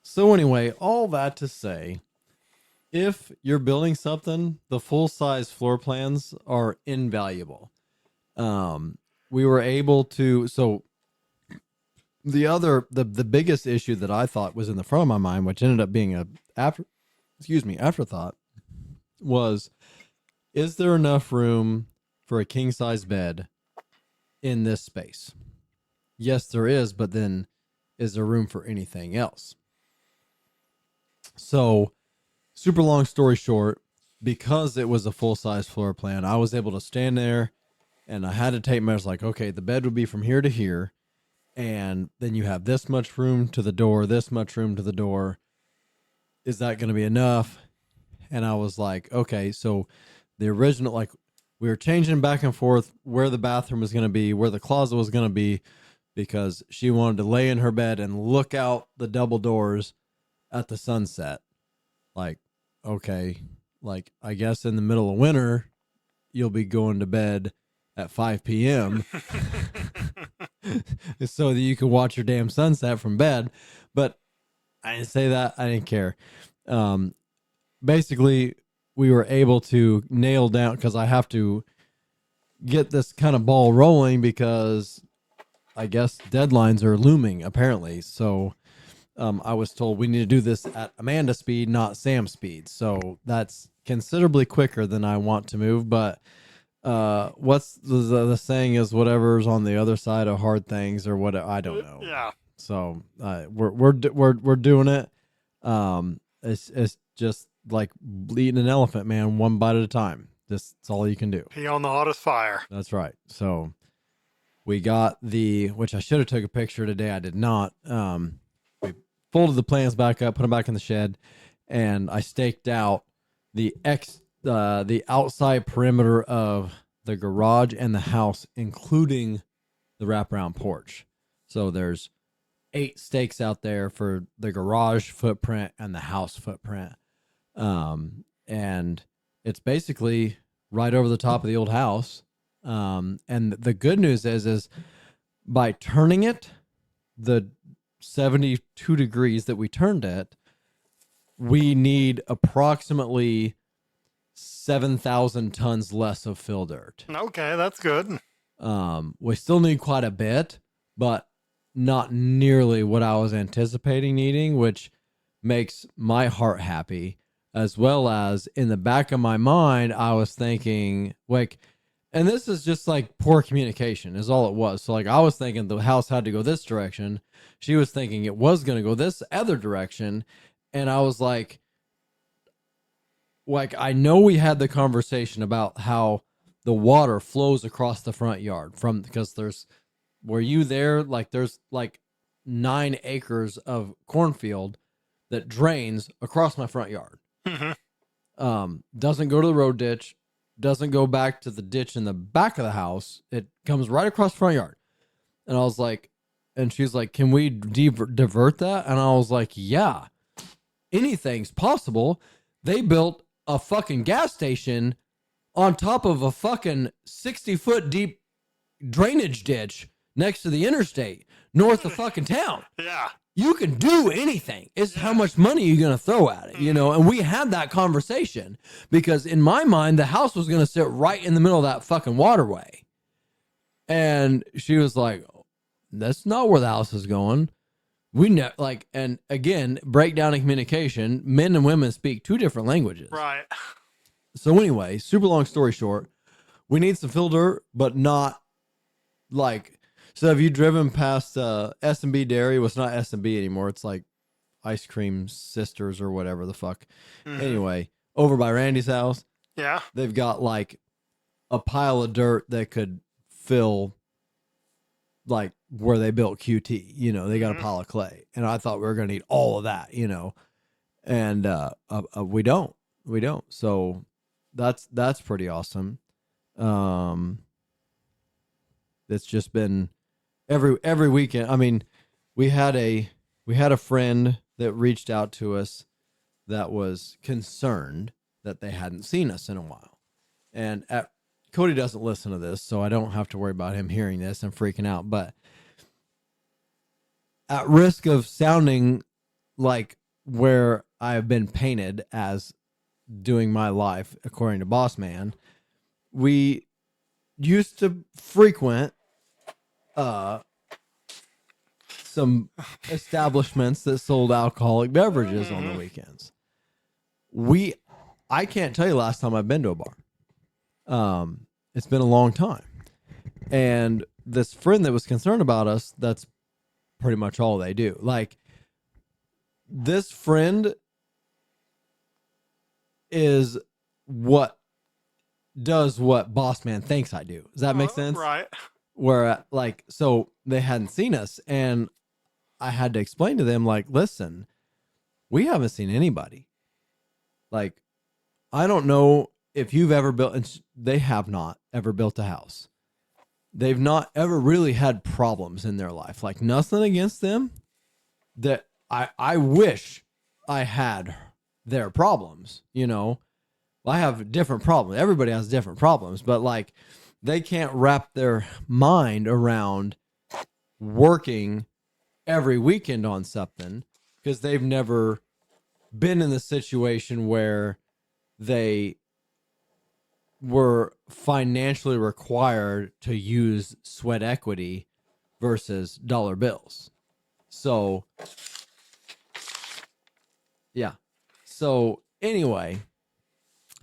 So anyway, all that to say, if you're building something, the full-size floor plans are invaluable. We were able to, so the biggest issue that I thought was in the front of my mind, which ended up being afterthought, was is there enough room for a king size bed in this space? Yes, there is, but then is there room for anything else? So, super long story short, because it was a full size floor plan, I was able to stand there and I had to take measures like, okay, the bed would be from here to here. And then you have this much room to the door, this much room to the door. Is that going to be enough? And I was like, okay, so the original, like, we were changing back and forth where the bathroom was going to be, where the closet was going to be, because she wanted to lay in her bed and look out the double doors at the sunset. Like, okay, like, I guess in the middle of winter, you'll be going to bed at 5 p.m. so that you can watch your damn sunset from bed. But I didn't say that. I didn't care. Basically, we were able to nail down, because I have to get this kind of ball rolling because I guess deadlines are looming, apparently. So I was told we need to do this at Amanda speed, not Sam speed. So that's considerably quicker than I want to move. But what's the saying is whatever's on the other side of hard things or what, I don't know. Yeah. So we're doing it. It's just like eating an elephant, man, one bite at a time. That's all you can do. Pee on the hottest fire. That's right. So we got which I should have took a picture today. I did not. We folded the plans back up, put them back in the shed, and I staked out the outside perimeter of the garage and the house, including the wraparound porch. So there's 8 stakes out there for the garage footprint and the house footprint. And it's basically right over the top of the old house. And the good news is by turning it the 72 degrees that we turned it, we need approximately 7,000 tons less of fill dirt. Okay, that's good. We still need quite a bit, but not nearly what I was anticipating needing, which makes my heart happy, as well as in the back of my mind, I was thinking, like, and this is just like poor communication is all it was. So like I was thinking the house had to go this direction. She was thinking it was going to go this other direction. And I was like, I know we had the conversation about how the water flows across the front yard because were you there? Like there's like 9 acres of cornfield that drains across my front yard. Mm-hmm. Doesn't go to the road ditch, doesn't go back to the ditch in the back of the house. It comes right across the front yard. And I was like, and she's like, can we divert that? And I was like, yeah, anything's possible. They built a fucking gas station on top of a fucking 60-foot deep drainage ditch next to the interstate north of fucking town. Yeah. You can do anything. It's how much money you're going to throw at it, you know? And we had that conversation because in my mind, the house was going to sit right in the middle of that fucking waterway. And she was like, that's not where the house is going. And again, breakdown in communication, men and women speak 2 different languages. Right. So anyway, super long story short, we need some fill dirt, but not like, so have you driven past S&B Dairy? Well, it's not S&B anymore. It's like Ice Cream Sisters or whatever the fuck. Mm-hmm. Anyway, over by Randy's house, Yeah. they've got like a pile of dirt that could fill like where they built QT. You know, they got a pile of clay. And I thought we were going to need all of that, you know. And we don't. We don't. So that's pretty awesome. It's just been every weekend. I mean, we had a friend that reached out to us that was concerned that they hadn't seen us in a while. And Cody doesn't listen to this, so I don't have to worry about him hearing this and freaking out. But at risk of sounding like where I've been painted as doing my life according to Boss Man, we used to frequent some establishments that sold alcoholic beverages on the weekends. I can't tell you last time I've been to a bar. It's been a long time. And this friend that was concerned about us, that's pretty much all they do. Like, this friend is what does what boss man thinks I do. Does that make sense? Right. Where, like, so they hadn't seen us, and I had to explain to them, like, listen, we haven't seen anybody. Like, I don't know if you've ever built, and they have not ever built a house. They've not ever really had problems in their life. Like, nothing against them. That I wish I had their problems, you know. I have different problems. Everybody has different problems, but like, they can't wrap their mind around working every weekend on something because they've never been in the situation where they were financially required to use sweat equity versus dollar bills. So, yeah. So, anyway,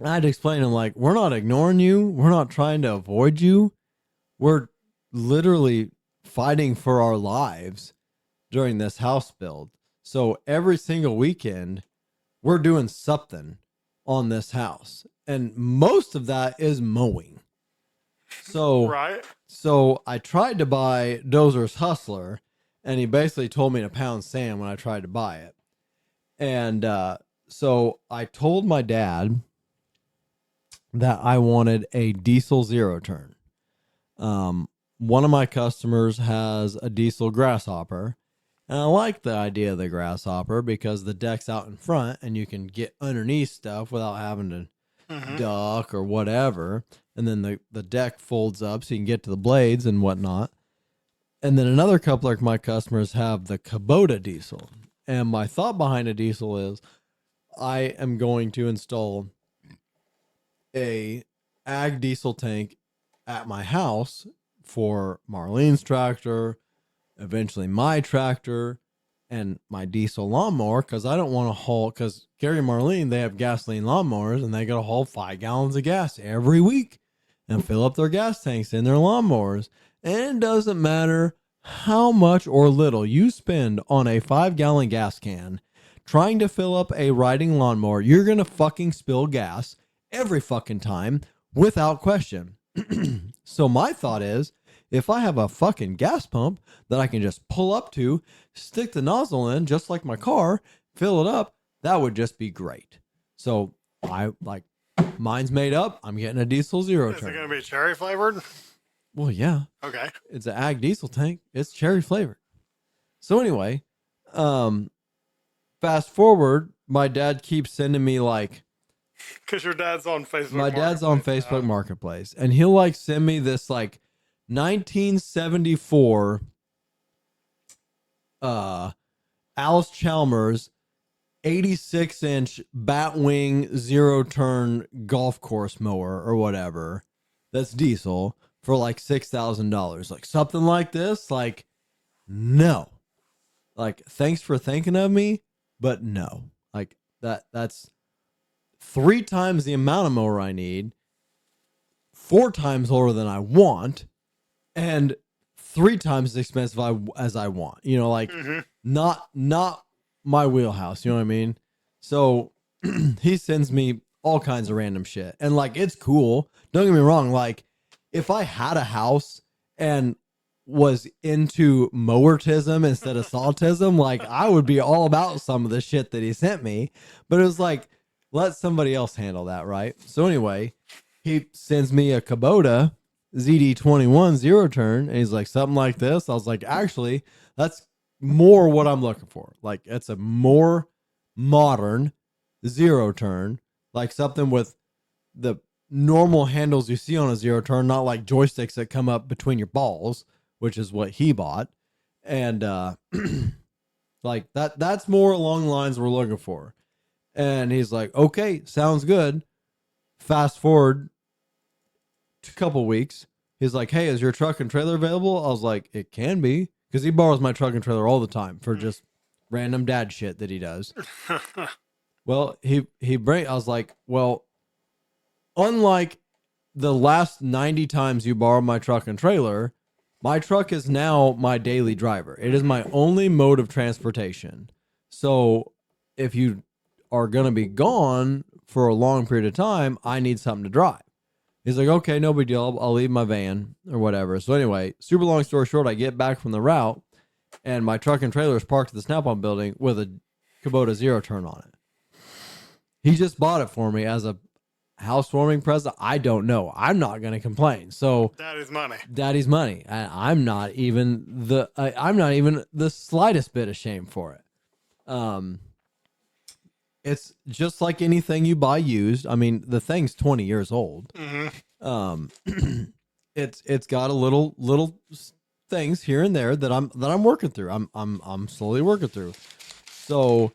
I had to explain to him, like, we're not ignoring you. We're not trying to avoid you. We're literally fighting for our lives during this house build. So every single weekend, we're doing something on this house. And most of that is mowing. So, Right. so I tried to buy Dozer's Hustler, and he basically told me to pound sand when I tried to buy it. And so I told my dad that I wanted a diesel zero turn. One of my customers has a diesel grasshopper, and I like the idea of the grasshopper because the deck's out in front and you can get underneath stuff without having to duck or whatever. And then the deck folds up so you can get to the blades and whatnot. And then another couple of my customers have the Kubota diesel. And my thought behind a diesel is I am going to install a ag diesel tank at my house for Marlene's tractor, eventually my tractor, and my diesel lawnmower, because I don't want to haul, because Gary and Marlene, they have gasoline lawnmowers and they got to haul 5 gallons of gas every week and fill up their gas tanks in their lawnmowers. And it doesn't matter how much or little you spend on a 5-gallon gas can trying to fill up a riding lawnmower, you're going to fucking spill gas every fucking time without question. So my thought is, if I have a fucking gas pump that I can just pull up to, stick the nozzle in just like my car, fill it up, that would just be great. So I like, mine's made up. I'm getting a diesel zero Is turn. it going to be cherry flavored? Well, yeah. Okay. It's an ag diesel tank. It's cherry flavored. So anyway, fast forward, my dad keeps sending me like, Because your dad's on Facebook. my dad's on Facebook Marketplace, and he'll like send me this like 1974 Alice Chalmers 86-inch Batwing zero turn golf course mower or whatever that's diesel for like $6,000. Like something like this, like, no. Like, thanks for thinking of me, but no. Like that's 3 times the amount of mower I need, 4 times lower than I want, and 3 times as expensive as I want. You know, like not my wheelhouse. You know what I mean? So he sends me all kinds of random shit, and like, it's cool. Don't get me wrong. Like, if I had a house and was into mowertism instead of sawtism, like, I would be all about some of the shit that he sent me. But it was like, let somebody else handle that, right? So anyway, he sends me a Kubota ZD21 zero turn, and he's like, something like this. I was like, actually, that's more what I'm looking for. Like, it's a more modern zero turn, like something with the normal handles you see on a zero turn, not like joysticks that come up between your balls, which is what he bought. And like that's more along the lines we're looking for. And he's like, okay, sounds good. Fast forward a couple weeks. He's like, hey, is your truck and trailer available? I was like, it can be, because he borrows my truck and trailer all the time for just random dad shit that he does. Well, I was like, well, unlike the last 90 times you borrowed my truck and trailer, my truck is now my daily driver. It is my only mode of transportation. So if you are going to be gone for a long period of time, I need something to drive. He's like, okay, no big deal. I'll leave my van or whatever. So anyway, super long story short, I get back from the route and my truck and trailer is parked at the Snap-on building with a Kubota zero turn on it. He just bought it for me as a housewarming present. I don't know. I'm not going to complain. So Daddy's money. Daddy's money. And I'm not even the slightest bit ashamed for it. It's just like anything you buy used. I mean, the thing's 20 years old. Mm-hmm. It's got a little things here and there that I'm working through. I'm slowly working through. So,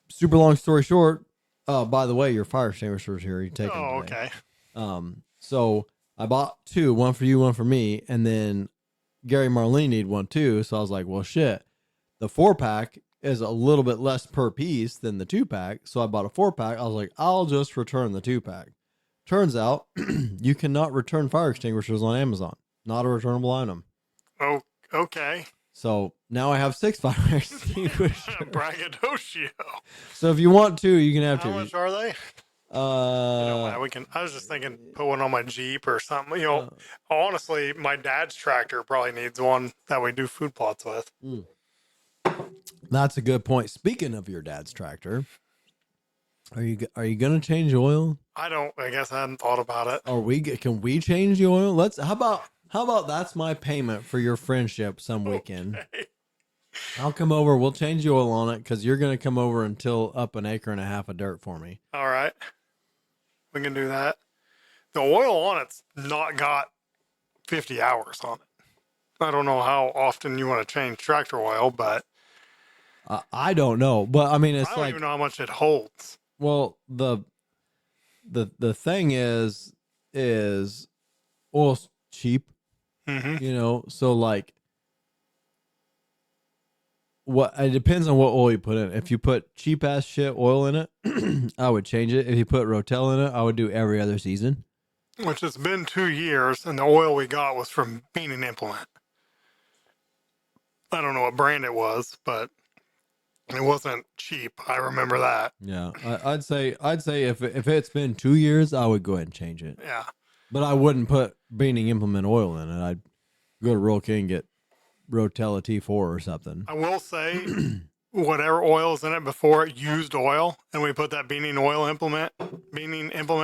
super long story short. By the way, your fire extinguisher's here. You take them. Oh, today. okay. So I bought two, one for you, one for me, and then Gary and Marlene need one too. So I was like, well, shit. The 4-pack is a little bit less per piece than the 2-pack. So I bought a 4-pack. I was like, I'll just return the 2-pack. Turns out you cannot return fire extinguishers on Amazon. Not a returnable item. Oh, okay. So now I have 6 fire extinguishers. Braggadocio. So if you want to, you can have How 2. much are they? We can. I was just thinking, put one on my Jeep or something. Honestly, my dad's tractor probably needs one that we do food plots with. That's a good point. Speaking of your dad's tractor, are you going to change oil? I guess I hadn't thought about it. Can we change the oil? How about that's my payment for your friendship some weekend. Okay. I'll come over. We'll change the oil on it because you're going to come over and till up 1.5 acres of dirt for me. All right. We can do that. The oil on it's not got 50 hours on it. I don't know how often you want to change tractor oil, but I don't know. But I mean, it's I don't like, even know how much it holds. well, the thing is oil's cheap, Mm-hmm. so like it depends on what oil you put in. If you put cheap ass shit oil in it, I would change it. If you put Rotel in it, I would do every other season. Which has been 2 years, and the oil we got was from Bean and Implement. I don't know what brand it was, but it wasn't cheap. I remember that. Yeah, I'd say if it's been 2 years, I would go ahead and change it. Yeah. But I wouldn't put Beaning Implement oil in it. I'd go to Royal King and get Rotella T4 or something. I will say, whatever oil is in it before it used oil, and we put that Beaning Implement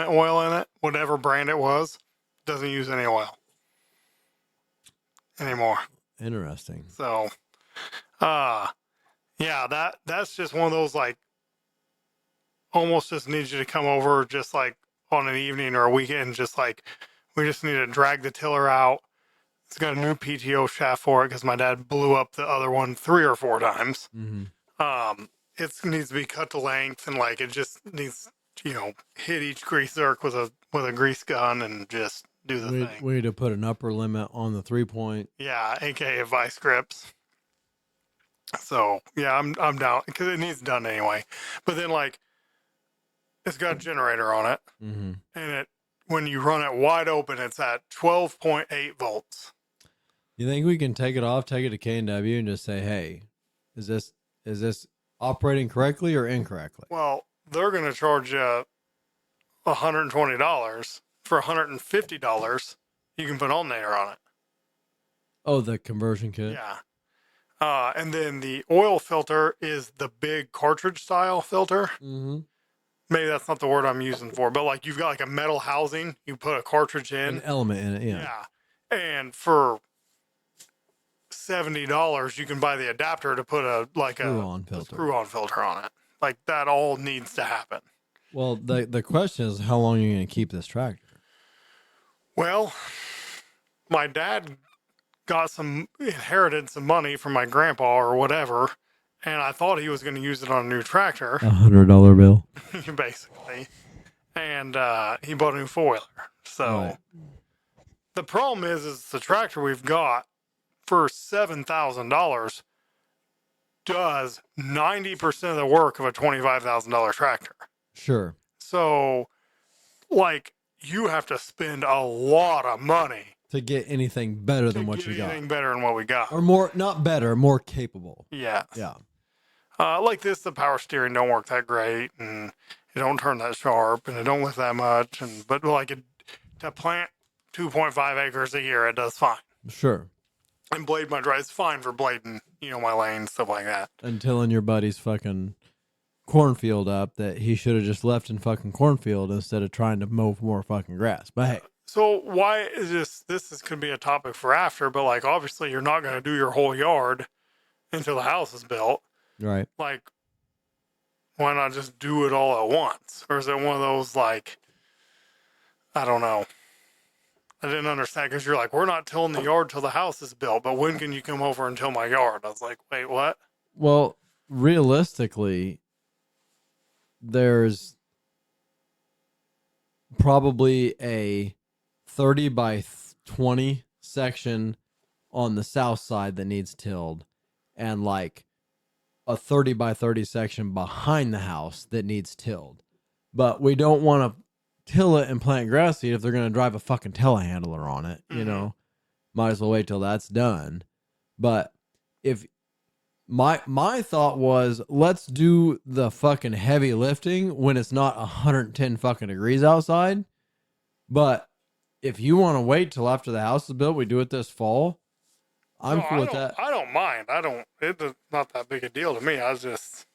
oil in it, whatever brand it was, doesn't use any oil anymore. Interesting. So, yeah, that's just one of those, like, almost just needs you to come over just like on an evening or a weekend, just like we just need to drag the tiller out. It's got a new PTO shaft for it because my dad blew up the other one 3 or 4 times. Mm-hmm. It needs to be cut to length, and like it just needs, hit each grease zerk with a grease gun and just do the thing. We need to put an upper limit on the 3-point. Yeah, aka vice grips. So yeah, I'm down because it needs done anyway. But then like it's got a generator on it, Mm-hmm. and when you run it wide open, it's at 12.8 volts. You think we can take it to K&W and just say, hey, is this operating correctly or incorrectly? Well, they're going to charge you $120 for $150. You can put alternator on it. Oh, the conversion kit. Yeah. And then the oil filter is the big cartridge style filter. Mm-hmm. Maybe that's not the word I'm using for, but like you've got like a metal housing, you put a cartridge in. An element in it, yeah. Yeah. And for $70, you can buy the adapter to put a screw-on filter on it. Like that all needs to happen. Well, the question is, how long are you going to keep this tractor? Well, my dad inherited some money from my grandpa or whatever, and I thought he was going to use it on a new tractor. $100 bill. Basically. And he bought a new 4-wheeler. So Right. The problem is the tractor we've got for $7,000 does 90% of the work of a $25,000 tractor. Sure. So like you have to spend a lot of money to get anything better than what you got. Anything better than what we got. Or more, not better, more capable. Yes. Yeah. Like this, the power steering don't work that great, and it don't turn that sharp, and it don't lift that much. But like to plant 2.5 acres a year, it does fine. Sure. And blade my drive, it's fine for blading, my lane, stuff like that. And tilling your buddy's fucking cornfield up that he should have just left in fucking cornfield instead of trying to mow more fucking grass. But hey. So why is this is going to be a topic for after, but like obviously you're not going to do your whole yard until the house is built. Right. Like, why not just do it all at once? Or is it one of those like, I don't know. I didn't understand because you're like, we're not tilling the yard till the house is built, but when can you come over and till my yard? I was like, wait, what? Well, realistically, there's probably a 30 by 20 section on the south side that needs tilled, and like a 30 by 30 section behind the house that needs tilled. But we don't want to till it and plant grass seed if they're going to drive a fucking telehandler on it, might as well wait till that's done. But if my thought was, let's do the fucking heavy lifting when it's not 110 fucking degrees outside. But if you want to wait till after the house is built, we do it this fall. I'm cool with that. I don't mind. It's not that big a deal to me. That's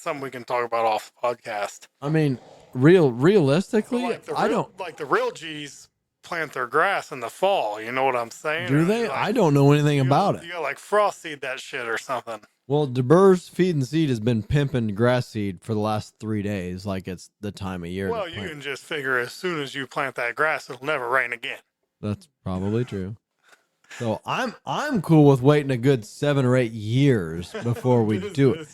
something we can talk about off the podcast. I mean, realistically, like the real G's plant their grass in the fall. You know what I'm saying? Do they? I don't know anything about it. You got like frost seed that shit or something. Well, DeBur's Feed and Seed has been pimping grass seed for the last 3 days, like it's the time of year. Well, you can just figure as soon as you plant that grass, it'll never rain again. That's probably true. So I'm cool with waiting a good 7 or 8 years before we do it.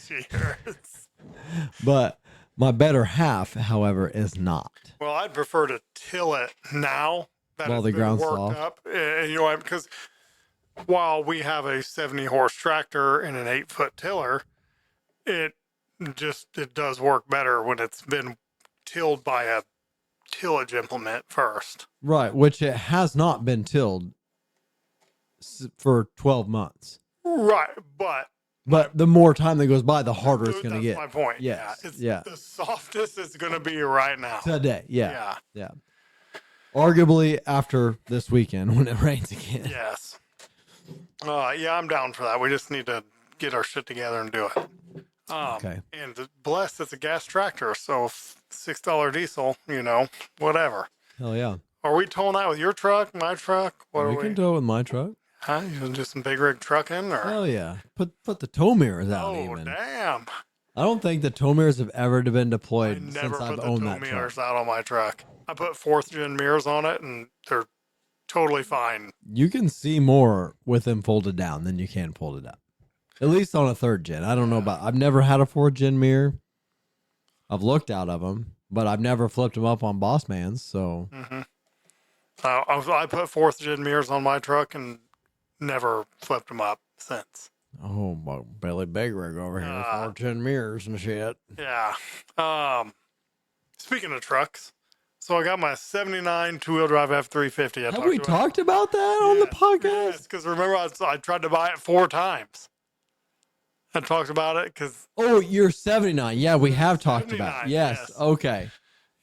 But my better half, however, is not. Well, I'd prefer to till it now that while the ground's soft. Up. And, because while we have a 70 horse tractor and an 8-foot tiller, it does work better when it's been tilled by a tillage implement first. Right, which it has not been tilled for 12 months. Right, but the more time that goes by, the harder it's going to get. That's my point. Yes. Yeah. The softest it's going to be right now. Today. Yeah. Arguably after this weekend when it rains again. Yes. I'm down for that. We just need to get our shit together and do it. Okay. And blessed, it's a gas tractor, so $6 diesel, whatever. Hell yeah. Are we towing that with your truck, my truck? We can tow with my truck. Huh? You gonna do some big rig trucking? Or? Hell yeah. Put the tow mirrors out even. Oh, damn. I don't think the tow mirrors have ever been deployed since I've owned that truck. I never put the tow mirrors out on my truck. I put 4th gen mirrors on it, and they're totally fine. You can see more with them folded down than you can folded up. At least on a 3rd gen. I don't know about... I've never had a 4th gen mirror. I've looked out of them, but I've never flipped them up on Boss Man's, so... Mm-hmm. I put 4th gen mirrors on my truck and never flipped them up since. Oh, my Billy Big Rig over here. 4th gen mirrors and shit. Yeah. Speaking of trucks, so I got my 79 2-wheel drive F350. Have we talked about that on the podcast? Yes, because remember I tried to buy it 4 times. I talked about it because... Oh, you're 79. Yeah, we have talked about it. Yes. Okay.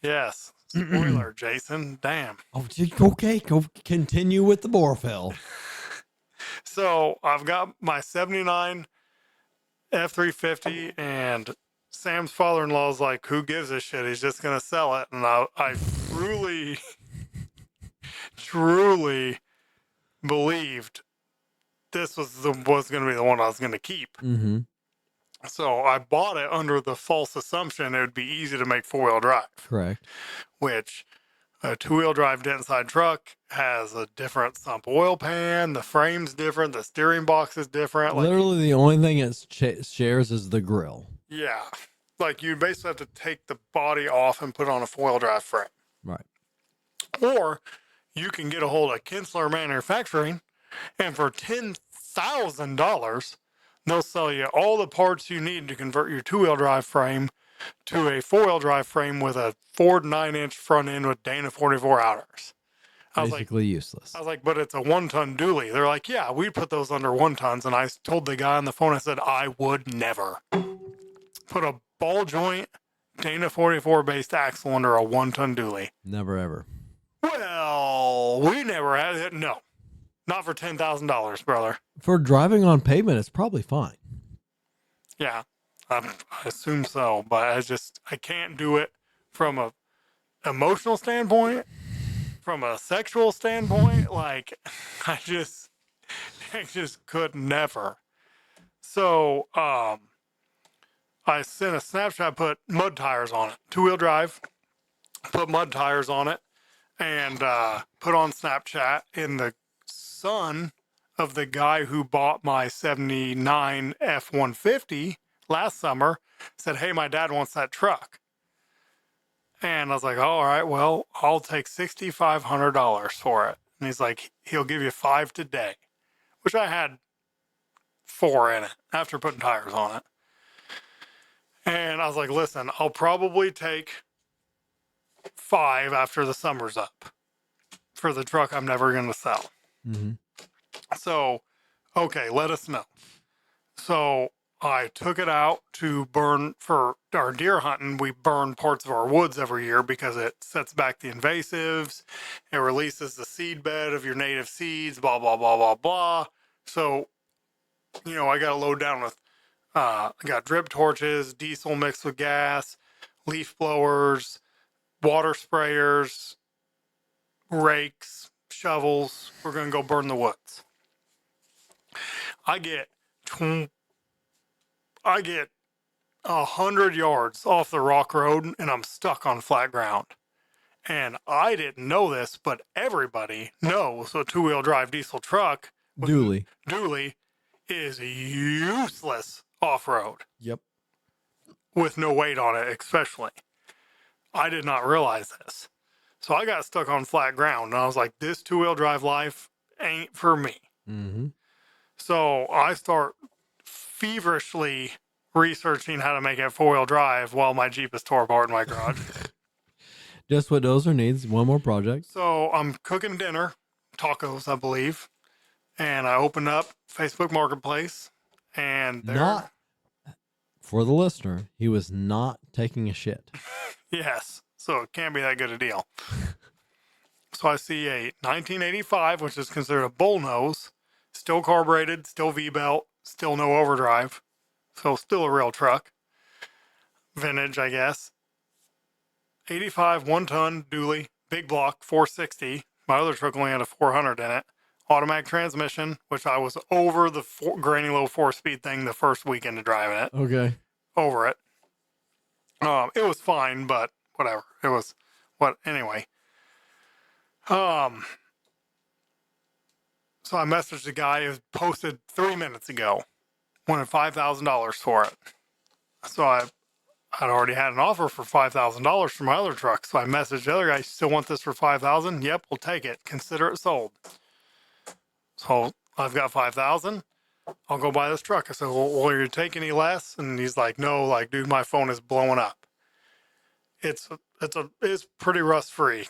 Yes. Spoiler, Jason. Damn. Oh, okay. Go continue with the Borefill. So I've got my 79 F350, and Sam's father-in-law is like, who gives a shit? He's just going to sell it. And I truly, truly believed this was going to be the one I was going to keep. Mm-hmm. So I bought it under the false assumption it would be easy to make 4-wheel drive. Correct. Which a 2-wheel drive dent side truck has a different sump oil pan. The frame's different. The steering box is different. Literally the only thing it shares is the grill. Yeah. Like you basically have to take the body off and put on a 4-wheel drive frame. Right. Or you can get a hold of Kinsler Manufacturing, and for $10,000, they'll sell you all the parts you need to convert your 2-wheel drive frame to a 4-wheel drive frame with a Ford 9-inch front end with Dana 44 outers. Basically useless. I was like, but it's a 1-ton dually. They're like, yeah, we put those under 1 tons. And I told the guy on the phone, I said, I would never put a ball joint Dana 44 based axle under a 1-ton dually. Never ever. Well, we never had it. No, not for $10,000, brother. For driving on pavement, it's probably fine. Yeah, I assume so, but I can't do it from a emotional standpoint, from a sexual standpoint. Like, I just could never. So, I sent a snapshot, put mud tires on it, 2-wheel drive, put mud tires on it, and put on Snapchat. And the son of the guy who bought my 79 F-150 last summer said, hey, my dad wants that truck. And I was like, oh, all right, well, I'll take $6,500 for it. And he's like, he'll give you 5 today, which I had 4 in it after putting tires on it. And I was like, listen, I'll probably take 5 after the summer's up for the truck I'm never going to sell. Mm-hmm. So, okay, let us know. So I took it out to burn for our deer hunting. We burn parts of our woods every year because it sets back the invasives. It releases the seed bed of your native seeds, blah, blah, blah, blah, blah. So, I got to load down with, I got drip torches, diesel mixed with gas, leaf blowers, water sprayers, rakes, shovels. We're going to go burn the woods. I get 100 yards off the rock road and I'm stuck on flat ground. And I didn't know this, but everybody knows a 2-wheel drive diesel truck Dually is useless off-road. Yep. With no weight on it, especially. I did not realize this. So I got stuck on flat ground and I was like, this 2-wheel drive life ain't for me. Mm-hmm. So I start feverishly researching how to make it 4-wheel drive while my Jeep is tore apart in my garage. Just what Dozer needs. One more project. So I'm cooking dinner, tacos, I believe. And I opened up Facebook Marketplace and there... Not, for the listener, he was not taking a shit. Yes. So it can't be that good a deal. So I see a 1985, which is considered a bullnose, still carbureted, still V-belt, still no overdrive. So still a real truck. Vintage, I guess. 85, 1-ton dually, big block, 460. My other truck only had a 400 in it. Automatic transmission, which I was over the granny low 4-speed thing the first weekend of driving it. Okay. Over it. It was fine, but whatever. It was anyway. So I messaged the guy who posted 3 minutes ago, wanted $5,000 for it. So I'd already had an offer for $5,000 for my other truck. So I messaged the other guy, still want this for $5,000? Yep, we'll take it. Consider it sold. So I've got $5,000. I'll go buy this truck. I said, well, will you take any less? And he's like, no, like, dude, my phone is blowing up. It's pretty rust free.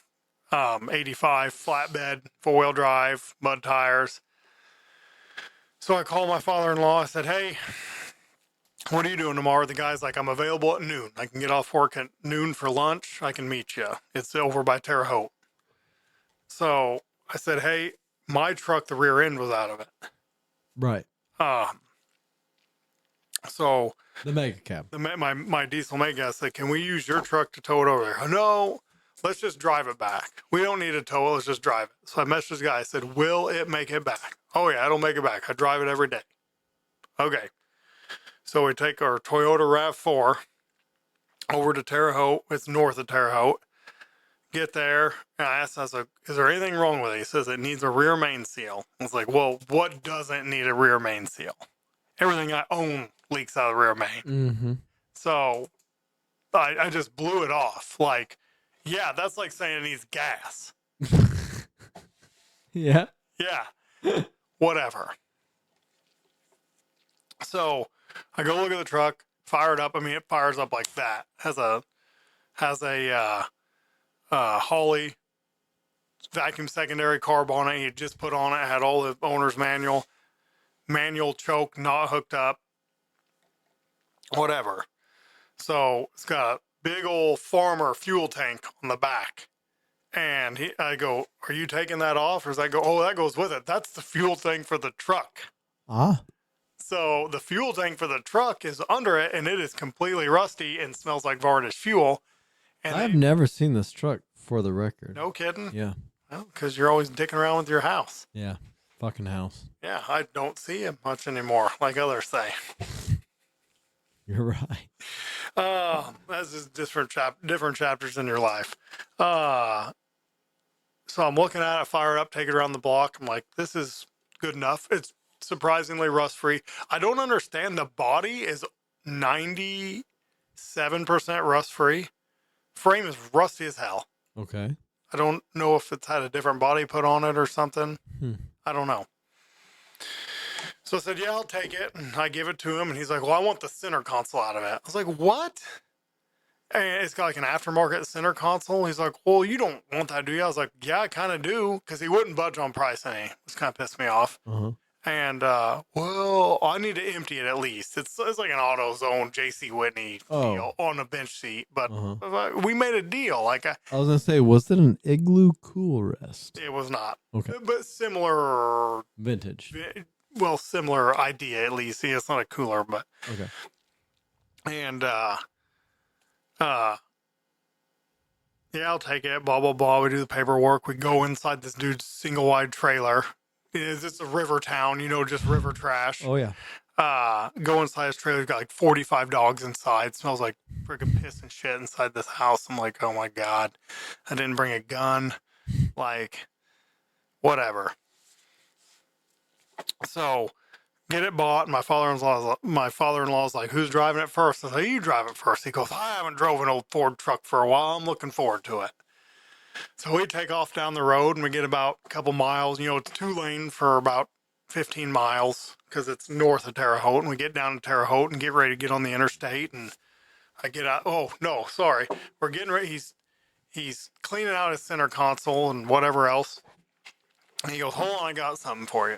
85 flatbed, 4-wheel drive, mud tires. So I called my father-in-law. I said, hey, what are you doing tomorrow? The guy's like, I'm available at noon. I can get off work at noon for lunch. I can meet you. It's over by Terre Haute. So I said, hey, my truck, the rear end was out of it. Right. So the mega cab. My diesel mega said, can we use your truck to tow it over there? No, let's just drive it back. We don't need to tow it. Let's just drive it. So I messaged this guy. I said, will it make it back? Oh yeah, it'll make it back. I drive it every day. Okay. So we take our Toyota RAV4 over to Terre Haute. It's north of Terre Haute. Get there, and I asked, I was like, is there anything wrong with it? He says it needs a rear main seal. I was like, well, what doesn't need a rear main seal? Everything I own leaks out of the rear main. Mm-hmm. So I just blew it off. Like, yeah, that's like saying it needs gas. Yeah. Yeah. Whatever. So I go look at the truck. Fire it up. I mean, it fires up like that. Has a Holley vacuum secondary carb on it. He just put on it. Had all the owner's manual choke not hooked up, whatever. So it's got a big old farmer fuel tank on the back. And I go, are you taking that off? Or I go, oh, that goes with it. That's the fuel tank for the truck. Ah. So the fuel tank for the truck is under it, and it is completely rusty and smells like varnish fuel. And I've never seen this truck, for the record. No kidding? Yeah. Well, because you're always dicking around with your house. Yeah. Fucking house. Yeah, I don't see it much anymore, like others say. You're right. That's just different chapters in your life. So I'm looking at it, fire it up, take it around the block. I'm like, this is good enough. It's surprisingly rust free. I don't understand. The body is 97% rust free. Frame is rusty as hell. Okay. I don't know if it's had a different body put on it or something. I don't know. So I said, yeah, I'll take it. And I give it to him. And he's like, well, I want the center console out of it. I was like, what? And it's got like an aftermarket center console. He's like, well, you don't want that, do you? I was like, yeah, I kind of do. Because he wouldn't budge on price any. It's kind of pissed me off. And, well, I need to empty it at least. It's like an AutoZone J.C. Whitney deal on a bench seat. But we made a deal. Like I was going to say, was it an Igloo Cool Rest? It was not. Okay. But similar. Vintage. Well, similar idea at least. Yeah, it's not a cooler, but. Okay. And, yeah, I'll take it. Blah, blah, blah. We do the paperwork. We go inside this dude's single wide trailer. It's a river town, just river trash. Oh, yeah. Go inside his trailer. Got like 45 dogs inside. Smells like freaking piss and shit inside this house. I'm like, oh my God. I didn't bring a gun. Like, whatever. So, get it bought. My father-in-law's like, who's driving it first? I said, you drive it first. He goes, I haven't drove an old Ford truck for a while. I'm looking forward to it. So we take off down the road and we get about a couple miles. It's 2-lane for about 15 miles because it's north of Terre Haute. And we get down to Terre Haute and get ready to get on the interstate. And I get out. Oh, no, sorry. We're getting ready. He's cleaning out his center console and whatever else. And he goes, hold on, I got something for you.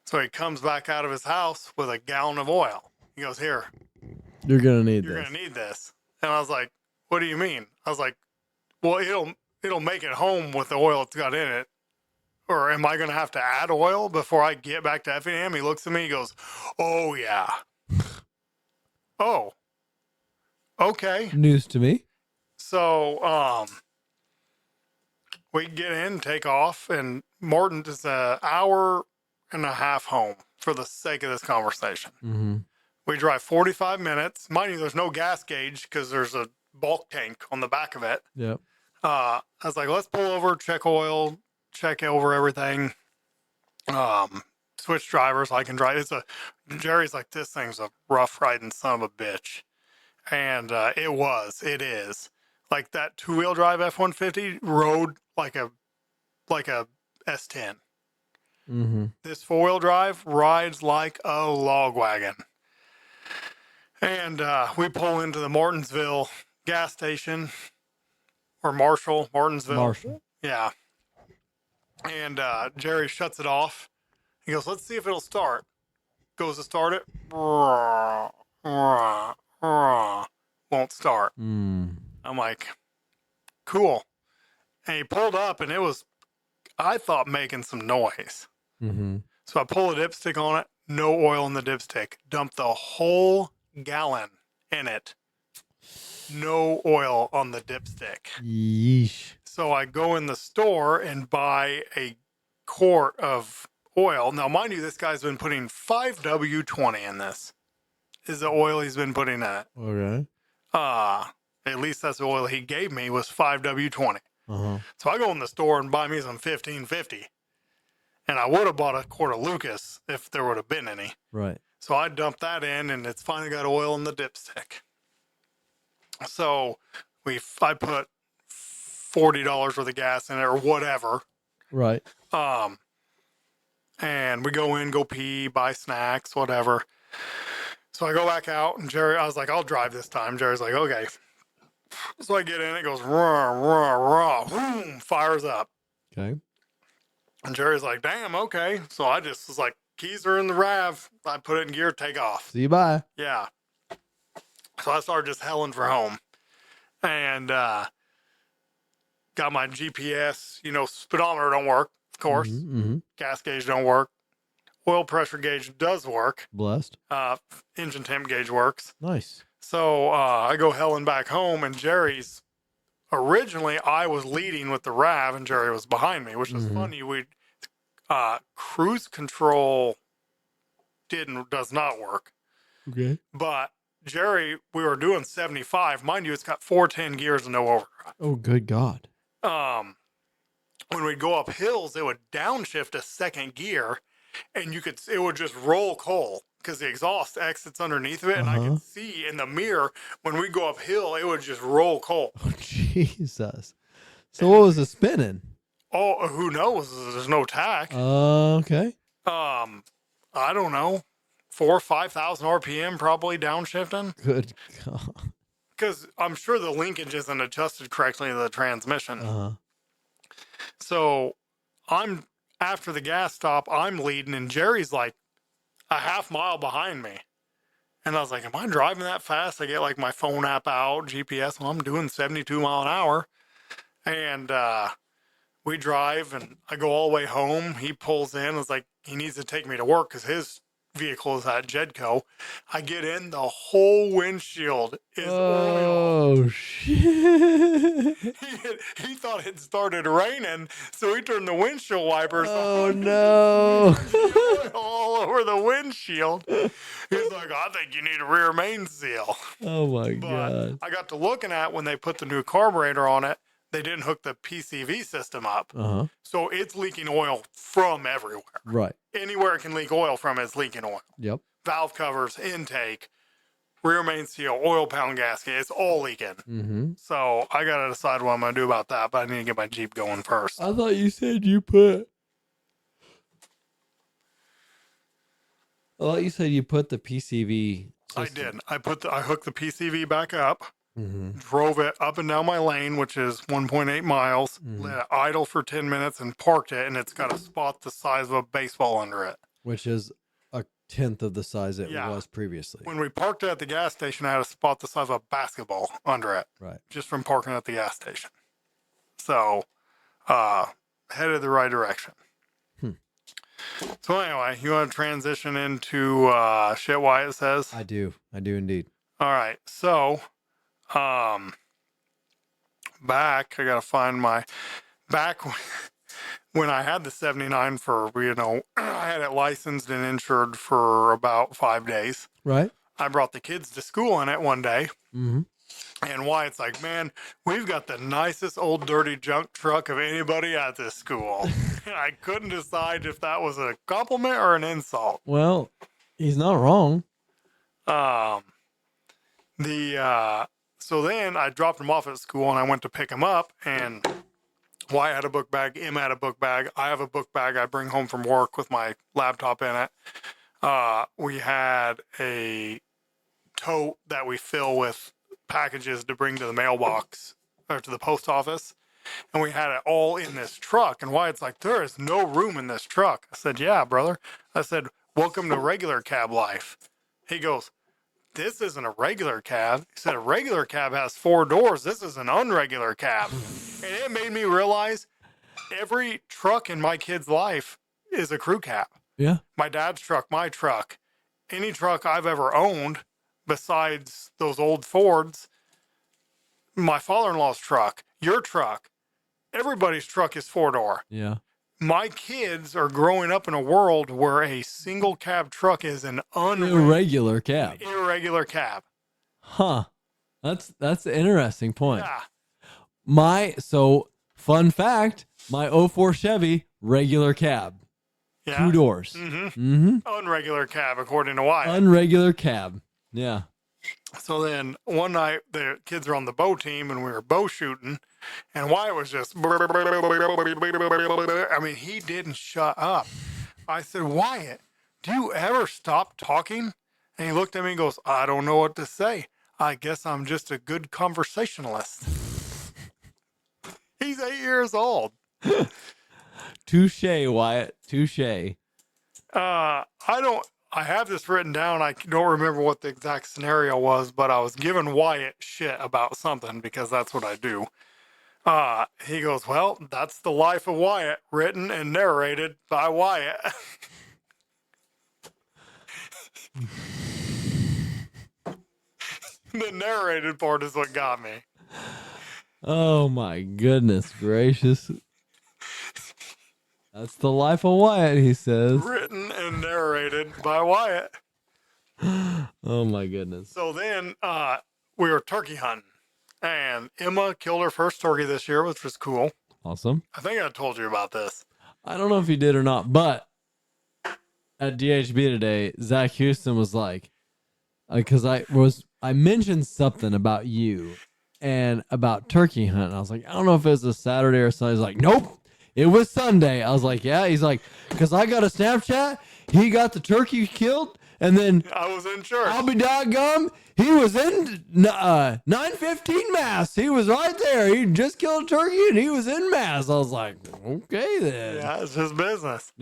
So he comes back out of his house with a gallon of oil. He goes, here. You're going to need this. You're going to need this. And I was like, what do you mean? I was like, well, it'll make it home with the oil it's got in it. Or am I going to have to add oil before I get back to Effingham? He looks at me, he goes, oh, yeah. Oh, okay. News to me. So, we get in, take off, and Morton is an hour and a half home for the sake of this conversation. We drive 45 minutes. Mind you, there's no gas gauge because there's a bulk tank on the back of it. Yep. I was like, let's pull over, check oil, check over everything. Switch drivers. I can drive. Jerry's like, this thing's a rough riding son of a bitch. And, it is like that 2-wheel drive F-150 rode like a S10. This 4-wheel drive rides like a log wagon. And, we pull into the Martinsville gas station. Or Martinsville. Marshall. Yeah. And Jerry shuts it off. He goes, let's see if it'll start. Goes to start it. Won't start. I'm like, cool. And he pulled up and it was, I thought, making some noise. So I pull a dipstick on it. No oil in the dipstick. Dump the whole gallon in it. No oil on the dipstick. Yeesh. So I go in the store and buy a quart of oil. Now, mind you, this guy's been putting 5W20 in this. Is the oil he's been putting in it. Okay. At least that's the oil he gave me was 5W20. So I go in the store and buy me some 1550. And I would have bought a quart of Lucas if there would have been any. Right. So I dumped that in and it's finally got oil in the dipstick. So I put $40 worth of gas in it or whatever. Right. And we go in, go pee, buy snacks, whatever. So I go back out, and I was like, I'll drive this time. Jerry's like, okay. So I get in, it goes, raw, raw, raw, boom, fires up. Okay. And Jerry's like, damn, okay. So I just was like, keys are in the RAV. I put it in gear, take off. See you, bye. Yeah. So I started just helling for home. And got my GPS, speedometer don't work, of course. Mm-hmm. Gas gauge don't work. Oil pressure gauge does work. Blessed. Engine temp gauge works. Nice. So I go helling back home, and Jerry's originally I was leading with the RAV, and Jerry was behind me, which is funny. We cruise control does not work. Okay. But Jerry, we were doing 75. Mind you, it's got 410 gears and no overdrive. Oh, good God. When we'd go up hills, it would downshift a second gear, and it would just roll coal because the exhaust exits underneath of it, and I could see in the mirror when we go uphill, it would just roll coal. Oh, Jesus. So what was it spinning? Oh, who knows? There's no tack. Okay. I don't know. 4,000 or 5,000 RPM probably downshifting. Good God. Because I'm sure the linkage isn't adjusted correctly to the transmission. So after the gas stop, I'm leading, and Jerry's like a half mile behind me. And I was like, am I driving that fast? I get like my phone app out, GPS, and I'm doing 72 mile an hour. And we drive, and I go all the way home. He pulls in. It's like he needs to take me to work because his vehicle is at Jedco. I get in, the whole windshield is oil. Oh, shit. He thought it started raining, so he turned the windshield wipers on. Oh, no. All over the windshield. He's like, I think you need a rear main seal. Oh, my But God. I got to looking at when they put the new carburetor on it, they didn't hook the PCV system up. So it's leaking oil from everywhere. Right. Anywhere it can leak oil from, it's leaking oil. Yep. Valve covers, intake, rear main seal, oil pound gasket, it's all leaking. So I got to decide what I'm going to do about that, but I need to get my Jeep going first. I thought you said you put the PCV system. I did. I hooked the PCV back up. Drove it up and down my lane, which is 1.8 miles, let it idle for 10 minutes and parked it, and it's got a spot the size of a baseball under it. Which is a tenth of the size it was previously. When we parked it at the gas station, I had a spot the size of a basketball under it. Right. Just from parking at the gas station. So, headed the right direction. So anyway, you want to transition into shit why it says? I do indeed. All right, so... back, I gotta find my back when I had the 79 for, I had it licensed and insured for about 5 days. Right. I brought the kids to school in it one day. And Wyatt's like, man, we've got the nicest old dirty junk truck of anybody at this school. And I couldn't decide if that was a compliment or an insult. Well, he's not wrong. So then I dropped him off at school, and I went to pick him up, and Wyatt had a book bag, Em had a book bag, I have a book bag I bring home from work with my laptop in it. We had a tote that we fill with packages to bring to the mailbox or to the post office, and we had it all in this truck. And Wyatt's like, there is no room in this truck. I said, yeah, brother. I said, welcome to regular cab life. He goes, this isn't a regular cab. He said, a regular cab has 4 doors. This is an unregular cab. And it made me realize every truck in my kid's life is a crew cab. Yeah. My dad's truck, my truck, any truck I've ever owned besides those old Fords, my father-in-law's truck, your truck, everybody's truck is 4-door. Yeah. My kids are growing up in a world where a single cab truck is an irregular cab. Irregular cab. Huh. That's an interesting point. Yeah. Fun fact, my '04 Chevy, regular cab. Yeah. 2 doors. Unregular cab, according to Wyatt. Unregular cab. Yeah. So then one night the kids are on the bow team and we were bow shooting, and Wyatt was just, I mean, he didn't shut up. I said, Wyatt, do you ever stop talking? And he looked at me and goes, I don't know what to say. I guess I'm just a good conversationalist. He's 8 years old. Touche, Wyatt. Touche. I have this written down. I don't remember what the exact scenario was, but I was giving Wyatt shit about something because that's what I do. He goes, well, that's the life of Wyatt, written and narrated by Wyatt. The narrated part is what got me. Oh my goodness gracious. That's the life of Wyatt, he says. Written and narrated by Wyatt. Oh my goodness. So then we were turkey hunting. And Emma killed her first turkey this year, which was cool. Awesome. I think I told you about this. I don't know if he did or not, but at DHB today, Zach Houston was like, because I mentioned something about you and about turkey hunting. I was like, I don't know if it was a Saturday or Sunday. He's like, nope, it was Sunday. I was like, yeah. He's like, because I got a Snapchat. He got the turkey killed, and then I was in church. I'll be doggone. He was in 9:15 mass. He was right there. He just killed a turkey and he was in mass. I was like, okay then. Yeah, it's his business.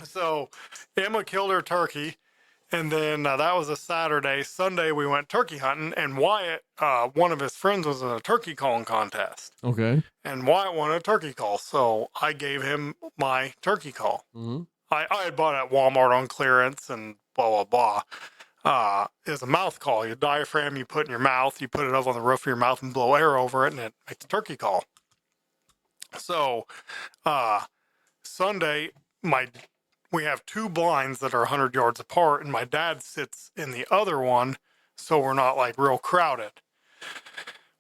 So Emma killed her turkey, and then that was a Saturday. Sunday we went turkey hunting, and Wyatt, one of his friends, was in a turkey calling contest. Okay. And Wyatt won a turkey call, so I gave him my turkey call. Mm-hmm. I had bought it at Walmart on clearance and blah blah blah. Is a mouth call. Your diaphragm you put in your mouth, you put it up on the roof of your mouth and blow air over it, and it makes a turkey call. So Sunday, we have two blinds that are 100 yards apart, and my dad sits in the other one, so we're not like real crowded.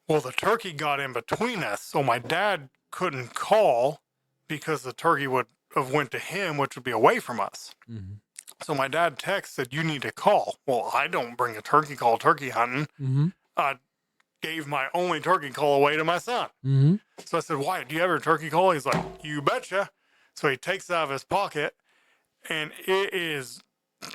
Well, the turkey got in between us, so my dad couldn't call because the turkey would have went to him, which would be away from us. Mm-hmm. So my dad texted, you need to call. Well, I don't bring a turkey call turkey hunting. Mm-hmm. I gave my only turkey call away to my son. Mm-hmm. So I said, why, do you have a turkey call? He's like, you betcha. So he takes it out of his pocket, and it is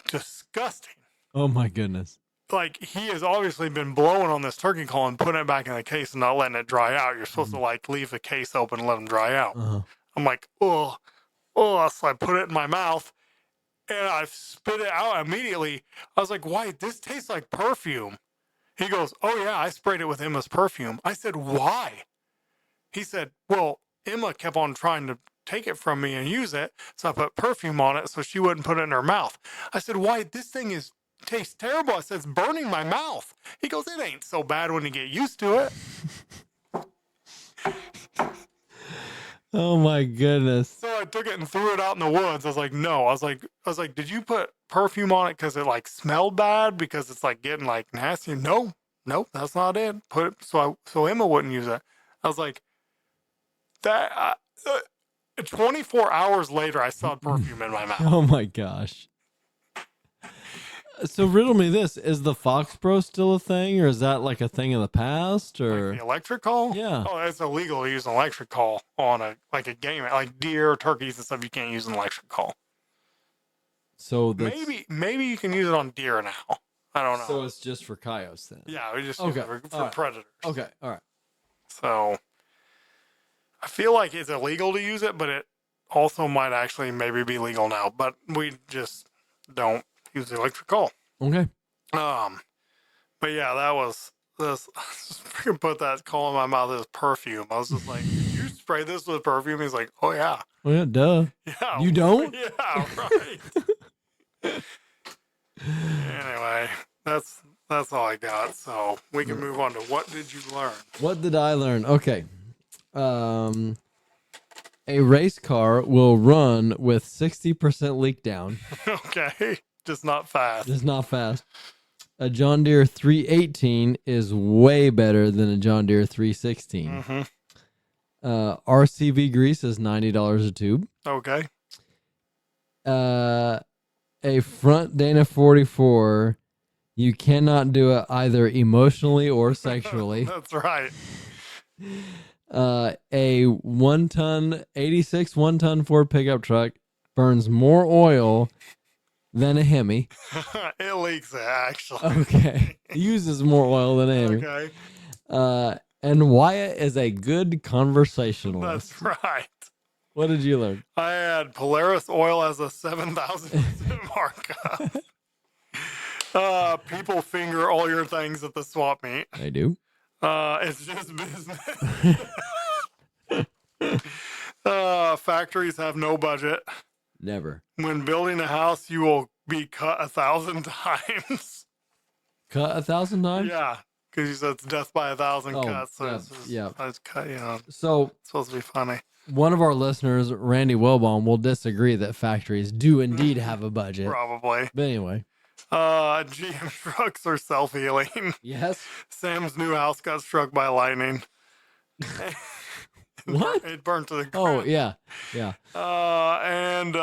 disgusting. Oh my goodness. Like, he has obviously been blowing on this turkey call and putting it back in the case and not letting it dry out. You're supposed to like leave the case open and let them dry out. Uh-huh. I'm like, oh. So I put it in my mouth. And I spit it out immediately. I was like, why? This tastes like perfume. He goes, oh, yeah, I sprayed it with Emma's perfume. I said, why? He said, well, Emma kept on trying to take it from me and use it. So I put perfume on it so she wouldn't put it in her mouth. I said, why? This thing tastes terrible. I said, it's burning my mouth. He goes, it ain't so bad when you get used to it. Oh my goodness. So I took it and threw it out in the woods. I was like, no. I was like, did you put perfume on it because it like smelled bad because it's like getting like nasty? No, that's not it. Put it so Emma wouldn't use it. I was like, 24 hours later, I saw perfume in my mouth. Oh my gosh. So riddle me this: is the Fox Pro still a thing, or is that like a thing in the past, or Like the electric call? Yeah. Oh, it's illegal to use an electric call on a game like deer, turkeys, and stuff. You can't use an electric call. So maybe you can use it on deer now. I don't know. So it's just for coyotes then. Yeah, we just use it for right. predators. Okay, all right. So I feel like it's illegal to use it, but it also might actually maybe be legal now. But we just don't use the electric call. Okay. But yeah, that was this. I just freaking put that call in my mouth as perfume. I was just like, "Did you spray this with perfume?" He's like, "Oh yeah." Well, yeah, duh. Yeah. You don't? Yeah, right. Anyway, that's all I got. So we can move on to what did you learn? What did I learn? Okay. A race car will run with 60% leak down. Okay. Just not fast. It's not fast. A John Deere 318 is way better than a John Deere 316. Mm-hmm. RCV grease is $90 a tube. Okay. A front Dana 44, you cannot do it either emotionally or sexually. That's right. A 86 1-ton Ford pickup truck burns more oil than a Hemi. It leaks it, actually. Okay. Uses more oil than a Hemi. Okay. And Wyatt is a good conversationalist. That's right. What did you learn? I had Polaris oil as a 7,000% markup. People finger all your things at the swap meet. I do. It's just business. Factories have no budget. Never. When building a house, you will be cut 1,000 times. Cut 1,000 times? Yeah, because you said it's death by 1,000 cuts. So yeah, it's just, yeah. it's cut, So it's supposed to be funny. one of our listeners, Randy Wilbaum, will disagree that factories do indeed have a budget. Probably. But anyway. GM trucks are self-healing. Yes. Sam's new house got struck by lightning. What? It burned to the Oh, ground. yeah. Yeah. And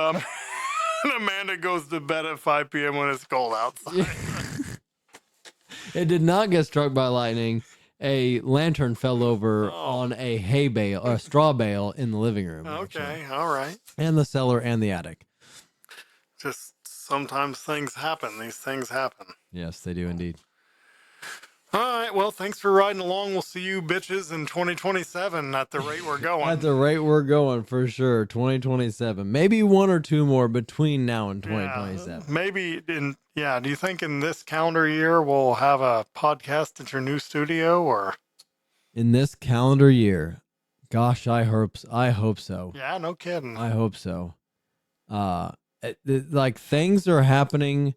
Amanda goes to bed at 5 p.m. when it's cold outside. It did not get struck by lightning. A lantern fell over on a hay bale or a straw bale in the living room. Okay, actually. all right. And the cellar and the attic. Just sometimes things happen. These things happen. Yes, they do indeed. All right. Well, thanks for riding along. We'll see you bitches in 2027 at the rate we're going. At the rate we're going, for sure, 2027. Maybe one or two more between now and 2027. Maybe do you think in this calendar year we'll have a podcast at your new studio or? In this calendar year, gosh, I hope so. Yeah, no kidding. I hope so. Like things are happening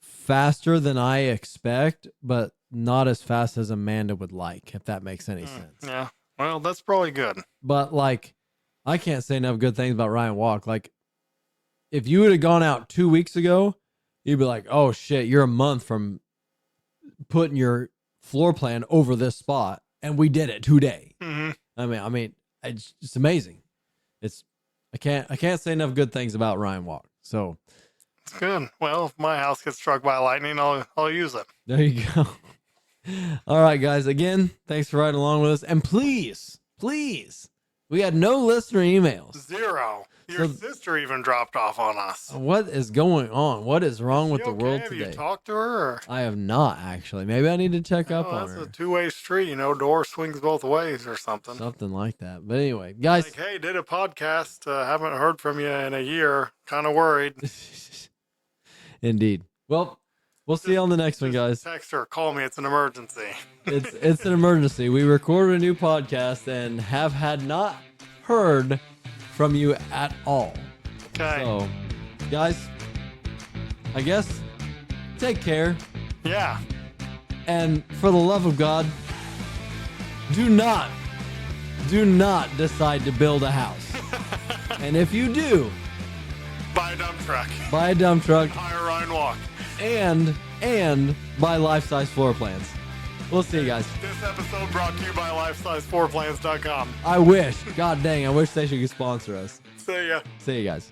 faster than I expect, but not as fast as Amanda would like, if that makes any sense. Yeah. Well, that's probably good. But like, I can't say enough good things about Ryan Walk. Like, if you would have gone out 2 weeks ago, you'd be like, oh shit, you're a month from putting your floor plan over this spot. And we did it today. Mm-hmm. I mean, it's amazing. I can't say enough good things about Ryan Walk. So it's good. Well, if my house gets struck by lightning, I'll use it. There you go. All right, guys. Again, thanks for riding along with us. And please, we had no listener emails. 0. Your sister even dropped off on us. What is going on? What is wrong with the world Have today? you talked to her? Or? I have not, actually. Maybe I need to check up on her. That's a two-way street. Door swings both ways or something. Something like that. But anyway, guys. Like, hey, did a podcast. Haven't heard from you in a year. Kind of worried. Indeed. Well, we'll see you on the next one, guys. Text her. Call me. It's an emergency. It's an emergency. We recorded a new podcast and have had not heard from you at all. Okay. So, guys, I guess take care. Yeah. And for the love of God, do not decide to build a house. And if you do, buy a dump truck. Buy a dump truck. Hire Ryan Walk. And buy life-size floor plans. We'll see you guys. This episode brought to you by LifeSizeFloorPlans.com. I wish. God dang, I wish they should sponsor us. See ya. See you guys.